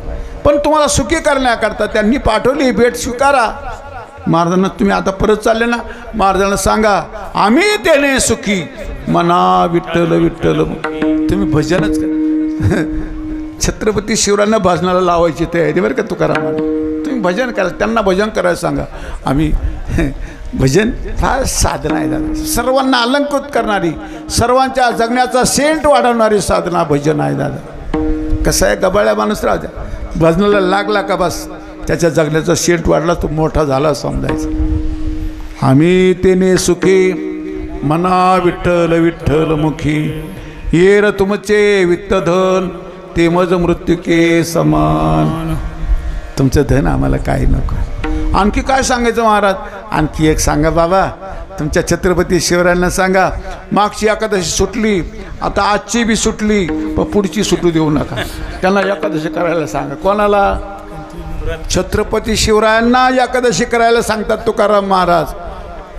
S1: पण तुम्हाला सुखी करण्याकरता त्यांनी पाठवली भेट स्वीकारा. महाराजांना तुम्ही आता परत चालले ना, महाराजांना सांगा आम्ही त्याने सुखी मना विठ्ठल विठ्ठल. तुम्ही भजनच करा. छत्रपती शिवरायांना भजनाला लावायची तयारी बरं का तुकारामाला. तुम्ही भजन करा, त्यांना भजन करायला सांगा. आम्ही भजन फार साधना आहे दादा, सर्वांना अलंकृत करणारी, सर्वांच्या जगण्याचा सेंट वाढवणारी साधना भजन आहे दादा. कसं आहे, गबाळ्या माणूस राहू द्या, भजनाला लागला का बस त्याच्या जगण्याचा सेंट वाढला, तो मोठा झाला समजायचं. आम्ही तेने सुखी मना विठ्ठल विठ्ठल मुखी, ये र तुमचे वित्तधन ते मज मृत्यू के समान. तुमचं धन आम्हाला काही नको. आणखी काय सांगायचं महाराज? आणखी एक सांगा बाबा, तुमच्या छत्रपती शिवरायांना सांगा, मागची एकादशी सुटली, आता आजची बी सुटली, पण पुढची सुटू देऊ नका. त्यांना एकादशी करायला सांगा. कोणाला? छत्रपती शिवरायांना एकादशी करायला सांगतात तुकाराम महाराज,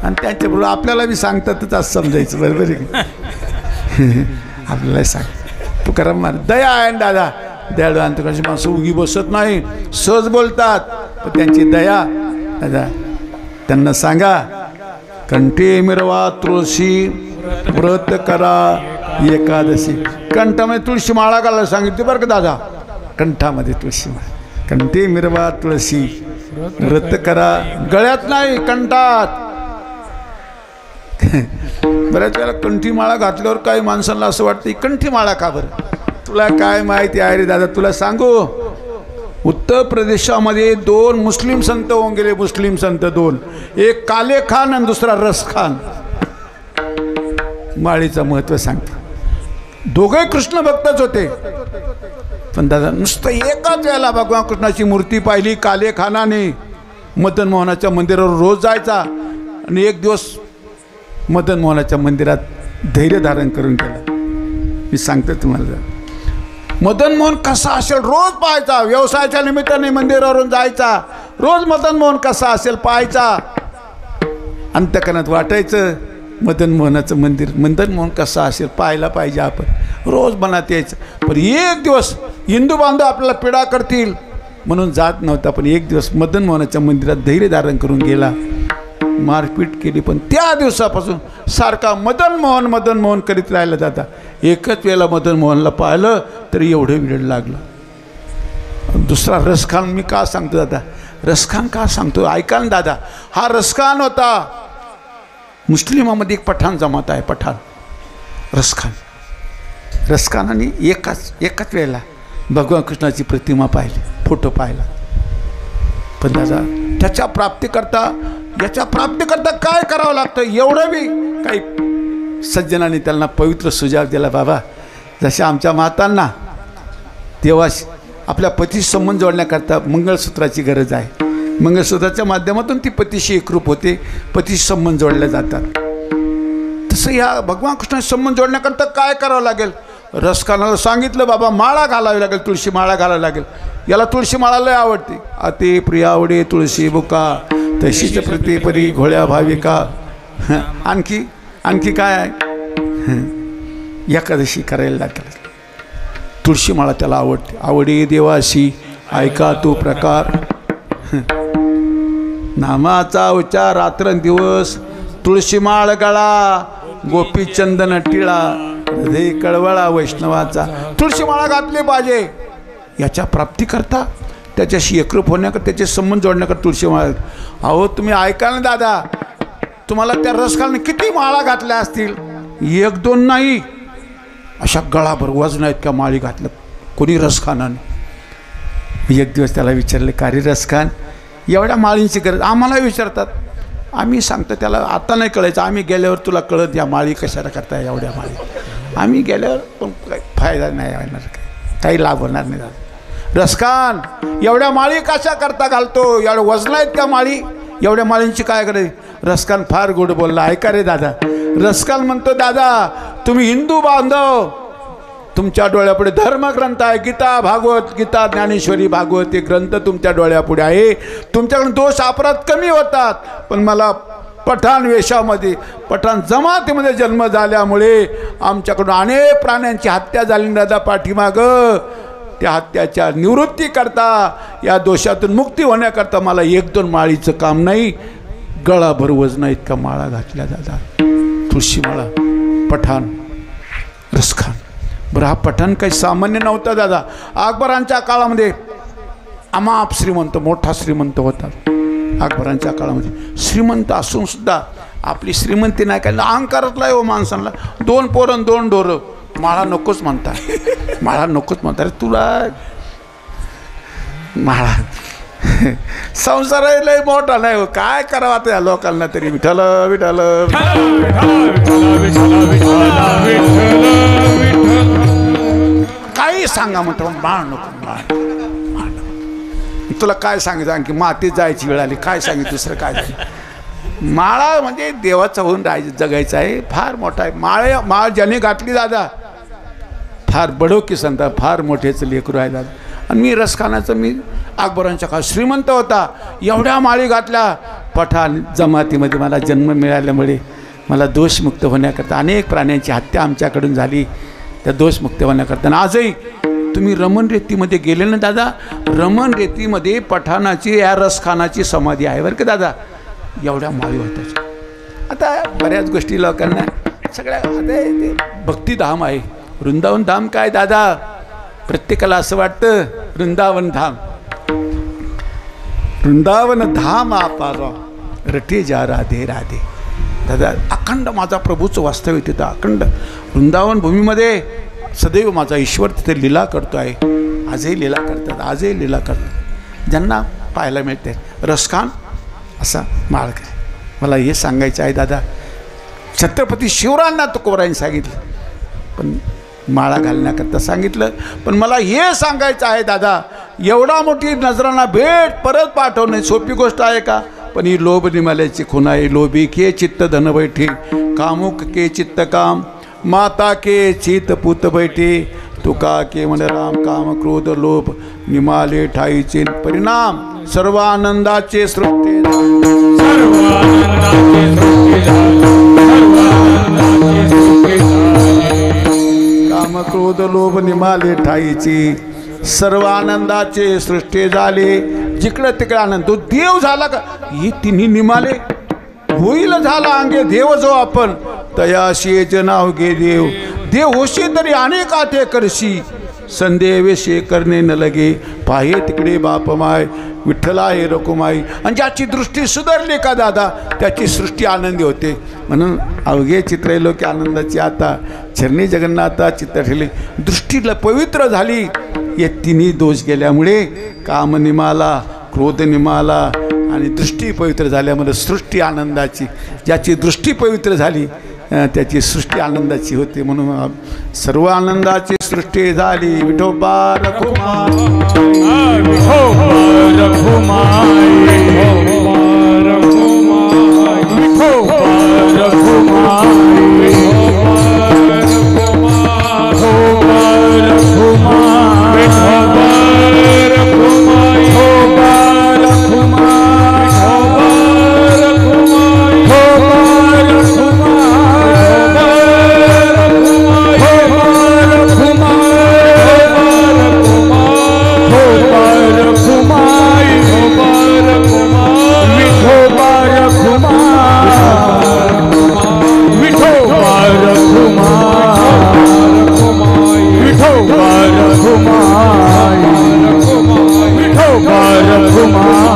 S1: आणि त्यांच्याबरोबर आपल्याला बी सांगतातच असं समजायचं. बरोबर आहे? आपल्याला सांग तुकाराम महाराज दया आहे दादा. दयाळू अंतकाची माणसं उगी बसत नाही, सहज बोलतात, पण त्यांची दया दादा. त्यांना सांगा, कंठे मिरवा तुळशी व्रत करा एकादशी. कंठामध्ये तुळशी माळा घालायला सांगितली बरं का दादा, कंठामध्ये तुळशी माळा. कंठी मिरवा तुळशी व्रत करा, गळ्यात नाही कंठात. बऱ्याच वेळेला कंठी माळा घातल्यावर काही माणसांना असं वाटतं कंठी माळा का बरं. तुला काय माहिती आहे रे दादा, तुला सांगू, उत्तर प्रदेशामध्ये 2 मुस्लिम संत होऊन गेले. मुस्लिम संत 2, एक काले खान आणि दुसरा रस खान. माळीचं महत्त्व सांगतो. दोघे कृष्ण भक्तच होते. पण दादा नुसतं एकाच वेळेला भगवान कृष्णाची मूर्ती पाहिली. काले खानाने मदन मोहनाच्या मंदिरावर रोज जायचा आणि एक दिवस मदन मोहनाच्या मंदिरात धैर्य धारण करून गेला. मी सांगतो तुम्हाला, मदन मोहन कसा असेल रोज पाहायचा. व्यवसायाच्या निमित्ताने मंदिरावरून जायचा, रोज मदन मोहन कसा असेल पाहायचा. अंतकरणात वाटायचं मदन मोहनाचं मंदिर, मदन मोहन कसा असेल पाहायला पाहिजे आपण. रोज मनात यायचं. पण एक दिवस हिंदू बांधव आपल्याला पीडा करतील म्हणून जात नव्हता. पण एक दिवस मदन मोहनाच्या मंदिरात धैर्य धारण करून गेला. मारपीट केली, पण त्या दिवसापासून सारखा मदन मोहन करीत राहिला. दादा एकच वेळेला मदन मोहनला पाहिलं तरी एवढं वेळ लागलं. दुसरा रसखान मी का सांगतो दादा, रसखान का सांगतो ऐका ना दादा. हा रसखान होता. मुस्लिमामध्ये एक पठाण जमात आहे, पठाण रसखान. रसखानाने एकाच वेळेला भगवान कृष्णाची प्रतिमा पाहिली, फोटो पाहिला. पण दादा त्याच्या प्राप्तीकरता काय करावं लागतं एवढं बी काही सज्जनाने त्यांना पवित्र सुझाव दिला. बाबा जशा आमच्या मातांना तेव्हा आपल्या पतीशी संबंध जोडण्याकरता मंगळसूत्राची गरज आहे. मंगळसूत्राच्या माध्यमातून ती पतीशी एकरूप होते, पतीशी संबंध जोडले जातात. तसं या भगवान कृष्णाशी संबंध जोडण्याकरता काय करावं लागेल. रसखानाला सांगितलं बाबा माळा घालावी लागेल, तुळशी माळा घालावी लागेल. याला तुळशी माळा लय आवडते. अति प्रिय आवडे तुळशी बुका, तशीच प्रतिपरी घोळ्या भाविका. आणखी काय आहे. एकादशी करायला लागेल. तुळशी माळा त्याला आवडते. आवडे देवाशी ऐका तो प्रकार, नामाचा उच्चार रात्रंदिवस. तुळशी माळ गळा, गोपी चंदन टिळा, हृदय कळवळा वैष्णवाचा. तुळशी माळा घातली पाहिजे. याच्या प्राप्तीकरता, त्याच्याशी एकरूप होण्याकरता, त्याचे संबंध जोडण्याकरता तुळशी माळा. अहो तुम्ही ऐका ना दादा, तुम्हाला त्या रसखानाने किती माळा घातल्या असतील, 1-2 नाही, अशा गळाभर वजन आहेत का माळी घातलं कोणी रसखानाने. एक दिवस त्याला विचारले, का रे रसखान एवढ्या माळींची गरज. आम्हाला विचारतात, आम्ही सांगतो त्याला आता नाही कळायचं, आम्ही गेल्यावर तुला कळत या माळी कशाला करताय एवढ्या माळी. आम्ही गेल्यावर पण काही फायदा नाही होणार, काही लाभ होणार नाही. रसखान एवढ्या माळी कशा करता घालतो, एवढ्या वजन आहेत का माळी, एवढ्या माळींची काय करायची. रसखान फार गोड बोलला. ऐका रे दादा, रसखान म्हणतो दादा तुम्ही हिंदू बांधव, तुमच्या डोळ्यापुढे धर्मग्रंथ आहे, गीता भागवत, गीता ज्ञानेश्वरी भागवत हे ग्रंथ तुमच्या डोळ्यापुढे आहे. तुमच्याकडून दोष अपराध कमी होतात. पण मला पठाण वेशामध्ये, पठाण जमातीमध्ये जन्म झाल्यामुळे आमच्याकडून अनेक प्राण्यांची हत्या झाली दादा पाठीमागं. त्या हत्याच्या निवृत्ती करता, या दोषातून मुक्ती होण्याकरता मला 1-2 माळीचं काम नाही, गळाभर वजन इतका माळा घातल्या दादा. तुळशी माळा, पठाण, रसखान. बरं हा पठाण काही सामान्य नव्हता दादा. अकबरांच्या काळामध्ये अमाप श्रीमंत, मोठा श्रीमंत होता. अकबरांच्या काळामध्ये श्रीमंत असून सुद्धा आपली श्रीमंती नाही काय, अहंकारातला आहे हो माणसांना. 2 पोरं 2 ढोरं, माळा नकोच म्हणतात, माळा नकोच म्हणतात. अरे तुला माळा संसार लय मोठा नाही हो, काय करावं आता या लोकांना तरी. विठ्ठल विठ्ठल काही सांगा म्हणतो, माळ नको, माळ. तुला काय सांगायचं, आणखी मातीत जायची वेळ आली, काय सांगितलं दुसरं काय. माळा म्हणजे देवाचा होऊन जगायचं आहे, फार मोठा आहे. माळ ज्याने घातली दादा फार बडोकी संत, फार मोठेच लेकरू आहे दादा. आणि मी रसखानाचं, मी अकबरांच्या काळात श्रीमंत होता, एवढ्या माळी घातल्या. पठाण जमातीमध्ये मला जन्म मिळाल्यामुळे मला दोषमुक्त होण्याकरता अनेक प्राण्यांची हत्या आमच्याकडून झाली. त्या दोषमुक्त होण्याकरता आणि आजही तुम्ही रमण रेतीमध्ये गेले ना दादा, रमण रेतीमध्ये पठाणाची, या रसखानाची समाधी आहे बरं का दादा. एवढ्या माळी होत्या. आता बऱ्याच गोष्टी लोकांना सगळ्या आता ते भक्तिधाम आहे. वृंदावन धाम काय दादा, प्रत्येकाला असं वाटतं वृंदावन धाम. वृंदावन धाम आपारा रटे जा राधे राधे. दादा अखंड माझा प्रभूचं वास्तव्य तिथं अखंड वृंदावन भूमीमध्ये सदैव माझा ईश्वर तिथे लीला करतो आहे. आजही लीला करतात, आजही लीला करतात, ज्यांना पाहायला मिळते. रसखान असा माळक आहे. मला हे सांगायचं आहे दादा, छत्रपती शिवरायांना तुकोबारायांनी सांगितलं पण माळा घालण्याकरता सांगितलं. पण मला हे सांगायचं आहे दादा, एवढा मोठी नजरांना भेट परत पाठवणे सोपी गोष्ट आहे का? पण ही लोभ निमाल्याची खून आहे. लोभी के चित्त धन बैठे, कामुक के चित्त काम, माता के चित पुत बैठे, तुका के मन राम काम क्रोध लोभ निमाले ठाईचे परिणाम सर्व आनंदाचे सृष्टी काम क्रोध लोभ निमाले ठाईची सर्व आनंदाचे सृष्टी झाले. जिकडे तिकडे आनंद. तो देव झाला का? ही तिन्ही निमाले होईल झाला अंगे देव जो आपण तयाशी नाव घे देव. देव होशी तरी अनेका ते करशी, संदेवेशे करणे न लगे, पाहे तिकडे बाप माय विठ्ठला हे रकुमाई. आणि ज्याची दृष्टी सुधारली का दादा त्याची सृष्टी आनंदी होते. म्हणून अवघे चित्र की आनंदाची आता चरणी जगन्नाथा चित्त ठेवले. दृष्टीला पवित्र झाली. हे तिन्ही दोष गेल्यामुळे काम निमाला, क्रोध निमाला आणि दृष्टी पवित्र झाल्यामुळे सृष्टी आनंदाची. ज्याची दृष्टी पवित्र झाली त्याची सृष्टी आनंदाची होते. म्हणून सर्व आनंदाची सृष्टी झाली. विठोबा रखुमाई, विठोबा रखुमाई, विठोबा रखुमाई, विठोबा रखुमाई,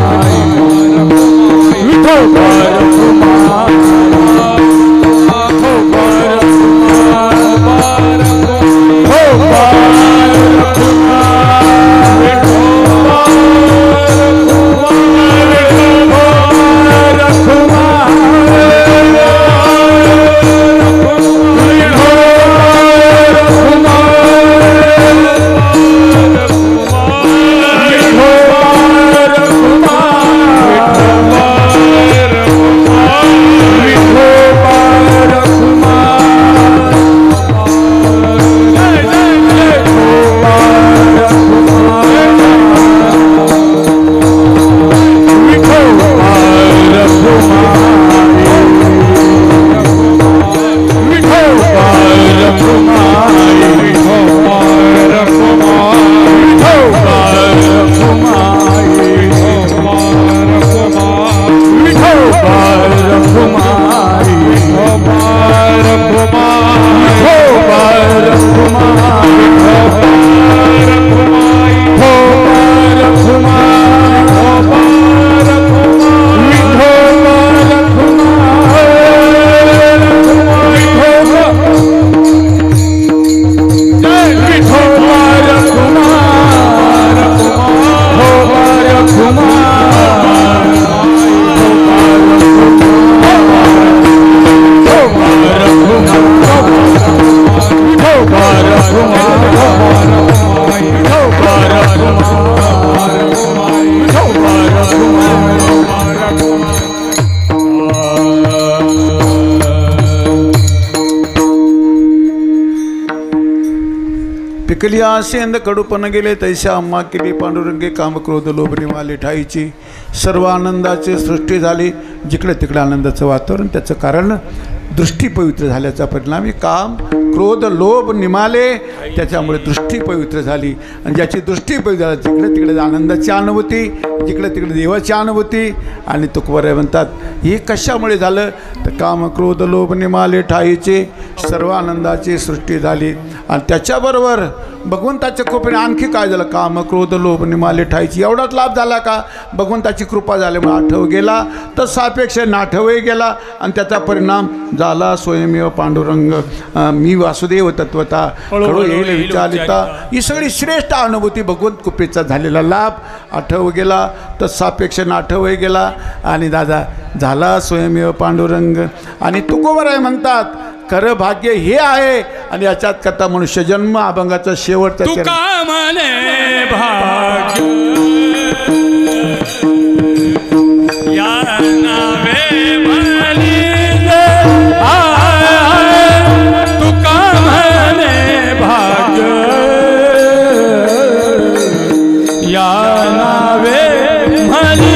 S1: पिकली आसेंद कडूपण गेले तैशा अम्मा केली पांडुरंगे काम क्रोध लोभ निमाले ठाईची सर्व आनंदाचे सृष्टी झाली. जिकडे तिकडे आनंदाचं वातावरण. त्याचं कारण दृष्टी पवित्र झाल्याचा परिणामी काम क्रोध लोभ निमाले त्याच्यामुळे दृष्टी पवित्र झाली. आणि ज्याची दृष्टी पवित्र झाली जिकडे तिकडे आनंदाची अनुभूती, जिकडे तिकडे देवाची अनुभूती. आणि तुकोबाराय म्हणतात हे कशामुळे झालं तर काम क्रोध लोभ निमाले ठाईचे सर्व आनंदाची सृष्टी झाली. आणि त्याच्याबरोबर भगवंताच्या कृपेने आणखी काय झालं, काम क्रोध लोभ निमाले ठायची एवढाच लाभ झाला का, भगवंताची कृपा झाल्यामुळे आठव गेला तर सापेक्ष नाठवही गेला आणि त्याचा परिणाम झाला स्वयमेव पांडुरंग मी वासुदेव तत्वता कळू येईल विचारिता. ही सगळी श्रेष्ठ अनुभूती भगवंत कृपेचा झालेला लाभ आठव गेला तर सापेक्ष नाठवही गेला आणि दादा झाला स्वयमेव पांडुरंग. आणि तुकोबराय म्हणतात खरं भाग्य हे आहे आणि याच्यात कथा मनुष्य जन्म अभंगाचा शेवटचा
S2: तुका म्हणे भाग्य या नावे म्हणे तुका म्हणे भाग्य या नावे म्हणे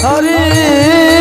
S3: हरी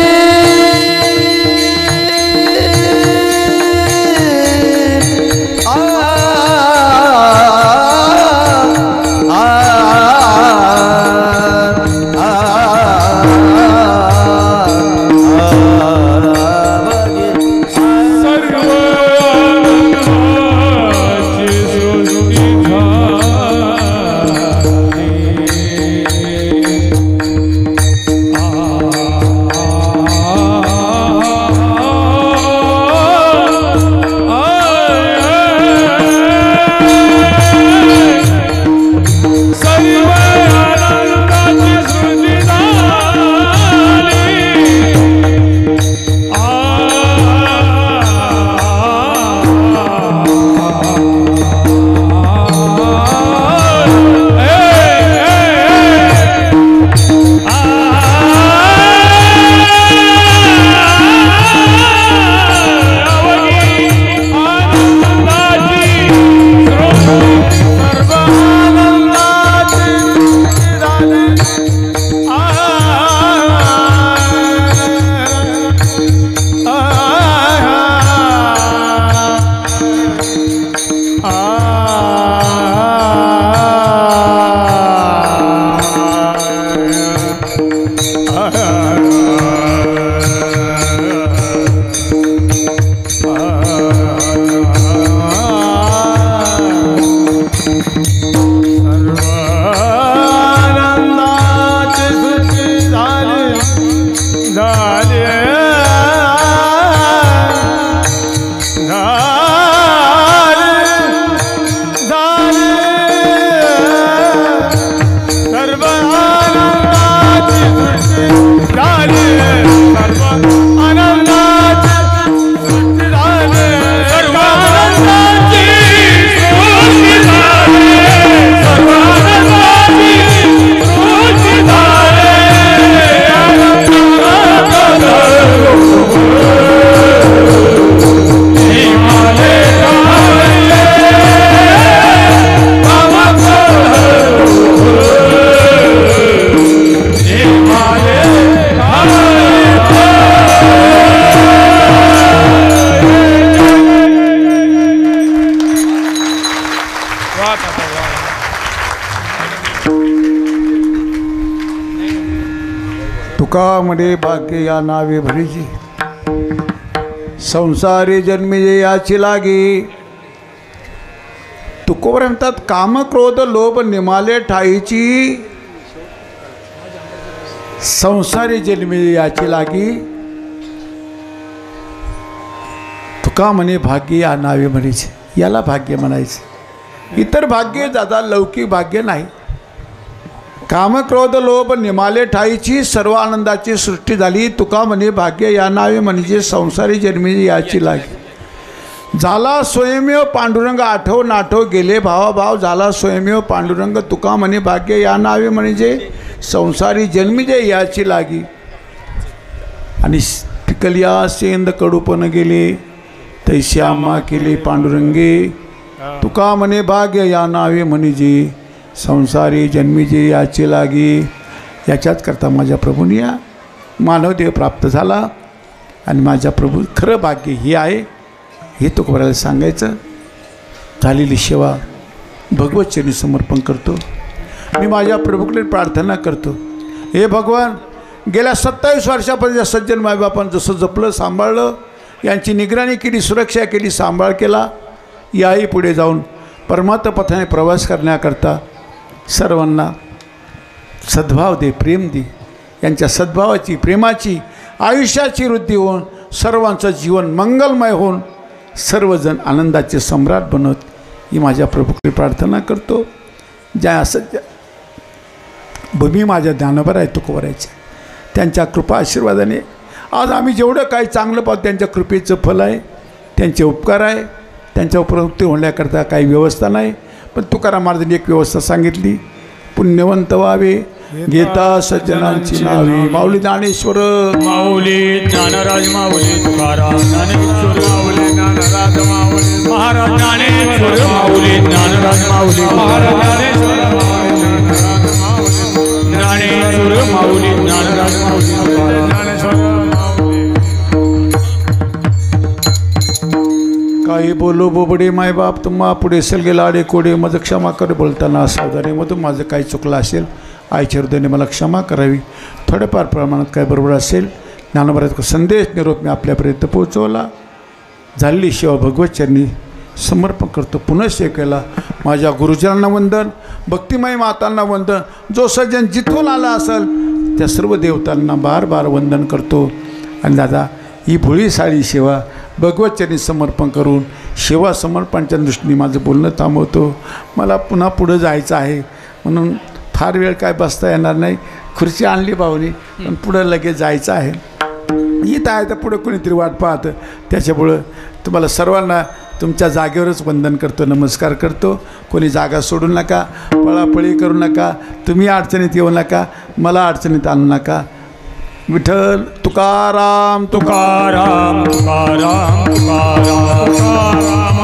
S1: तुका म्हणे भाग्य या नावे भरीची संसारी जन्मी याची लागी. तुकोबर म्हणतात काम क्रोध लोभ निमाले ठाईची संसारी जन्मी याची लागी. तुका म्हणे भाग्य या नावे म्हणायचे, याला भाग्य म्हणायचे. इतर भाग्य दादा लौकिक भाग्य नाही. काम क्रोध लोभ निमाले ठाईची सर्व आनंदाची सृष्टी झाली. तुका म्हणे भाग्य या नावे म्हणजे संसारी जन्मी याची लागी. झाला स्वयंमेव पांडुरंग आठव नाठव गेले भावाभाव झाला स्वयंमेव पांडुरंग. तुका म्हणे भाग्य या नावे म्हणजे संसारी जन्मी जे याची लागी. आणि पिकलिया सेंद कडूपण गेले तैसे आम्हा केले पांडुरंगे. तुका म्हणे भाग्य या नावे म्हणजे संसारी जन्मी जे याची लागी. याच्याच करता माझ्या प्रभूंनी या मानवदेह प्राप्त झाला. आणि माझ्या प्रभू खरं भाग्य हे आहे हे तुकोबाराला सांगायचं. झालेली सेवा भगवत चरणी समर्पण करतो. मी माझ्या प्रभूकडे प्रार्थना करतो, हे भगवान गेल्या 27 वर्षापर्यंत सज्जन मायबापांनी जसं जपलं सांभाळलं, यांची निगराणी केली, सुरक्षा केली, सांभाळ केला, याही पुढे जाऊन परमार्थ पथाने प्रवास करण्याकरता सर्वांना सद्भाव दे, प्रेम दे. यांच्या सद्भावाची प्रेमाची आयुष्याची वृद्धी होऊन सर्वांचं जीवन मंगलमय होऊन सर्वजण आनंदाचे सम्राट बनवत ही माझ्या प्रभूकडे प्रार्थना करतो. ज्या असं भूमी माझ्या ज्ञानोबर आहे तुकोबरायचे त्यांच्या कृपा आशीर्वादाने आज आम्ही जेवढं काही चांगलं पाहतो त्यांच्या कृपेचं फल आहे, त्यांचे उपकार आहे. त्यांच्या प्रवृत्ती होण्याकरता काही व्यवस्था नाही. पण तुकाराम महाराजांनी एक व्यवस्था सांगितली, पुण्यवंत व्हावे घेता सज्जनांची नावे. माऊली ज्ञानेश्वर
S2: माऊली ज्ञानराज माऊली तुकाराम ज्ञानेश्वर माऊली ज्ञानराज माऊली महाराज ज्ञानेश्वर माऊली ज्ञानराज माऊली महाराज ज्ञानेश्वर माऊली ज्ञानराज माऊली ज्ञानेश्वर.
S1: काही बोलो बोबडे मायबाप तुम्हा पुढे असेल गेला आडे कोडे मज क्षमा कर. बोलताना सावधानीमधून माझं काही चुकलं असेल आईच्या हृदयाने मला क्षमा करावी. थोड्याफार प्रमाणात काय बरोबर असेल ज्ञानोबाराचा संदेश निरोप मी आपल्यापर्यंत पोहोचवला. झालेली सेवा भगवत चरणी समर्पण करतो. पुन्हा सेवेला माझ्या गुरुजनांना वंदन, भक्तिमय मातांना वंदन. जो सज्जन जिथून आला असेल त्या सर्व देवतांना बार बार वंदन करतो. आणि दादा ही भोळी साळी सेवा भगवत चरणी समर्पण करून सेवा समर्पणाच्या दृष्टीने माझं बोलणं थांबवतो. मला पुन्हा पुढं जायचं आहे म्हणून फार वेळ काय बसता येणार नाही. खुर्ची आणली भाऊनी पण पुढं लगेच जायचं आहे. इथं आहे तर पुढं कोणीतरी वाट पाहतं. त्याच्यामुळं तुम्हाला सर्वांना तुमच्या जागेवरच वंदन करतो, नमस्कार करतो. कोणी जागा सोडू नका, पळापळी करू नका, तुम्ही अडचणीत येऊ नका, मला अडचणीत आणू नका. विठ्ठल तुकाराम
S2: तुकाराम तुकाराम तुकाराम तुकाराम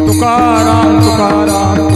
S2: तुकाराम तुकाराम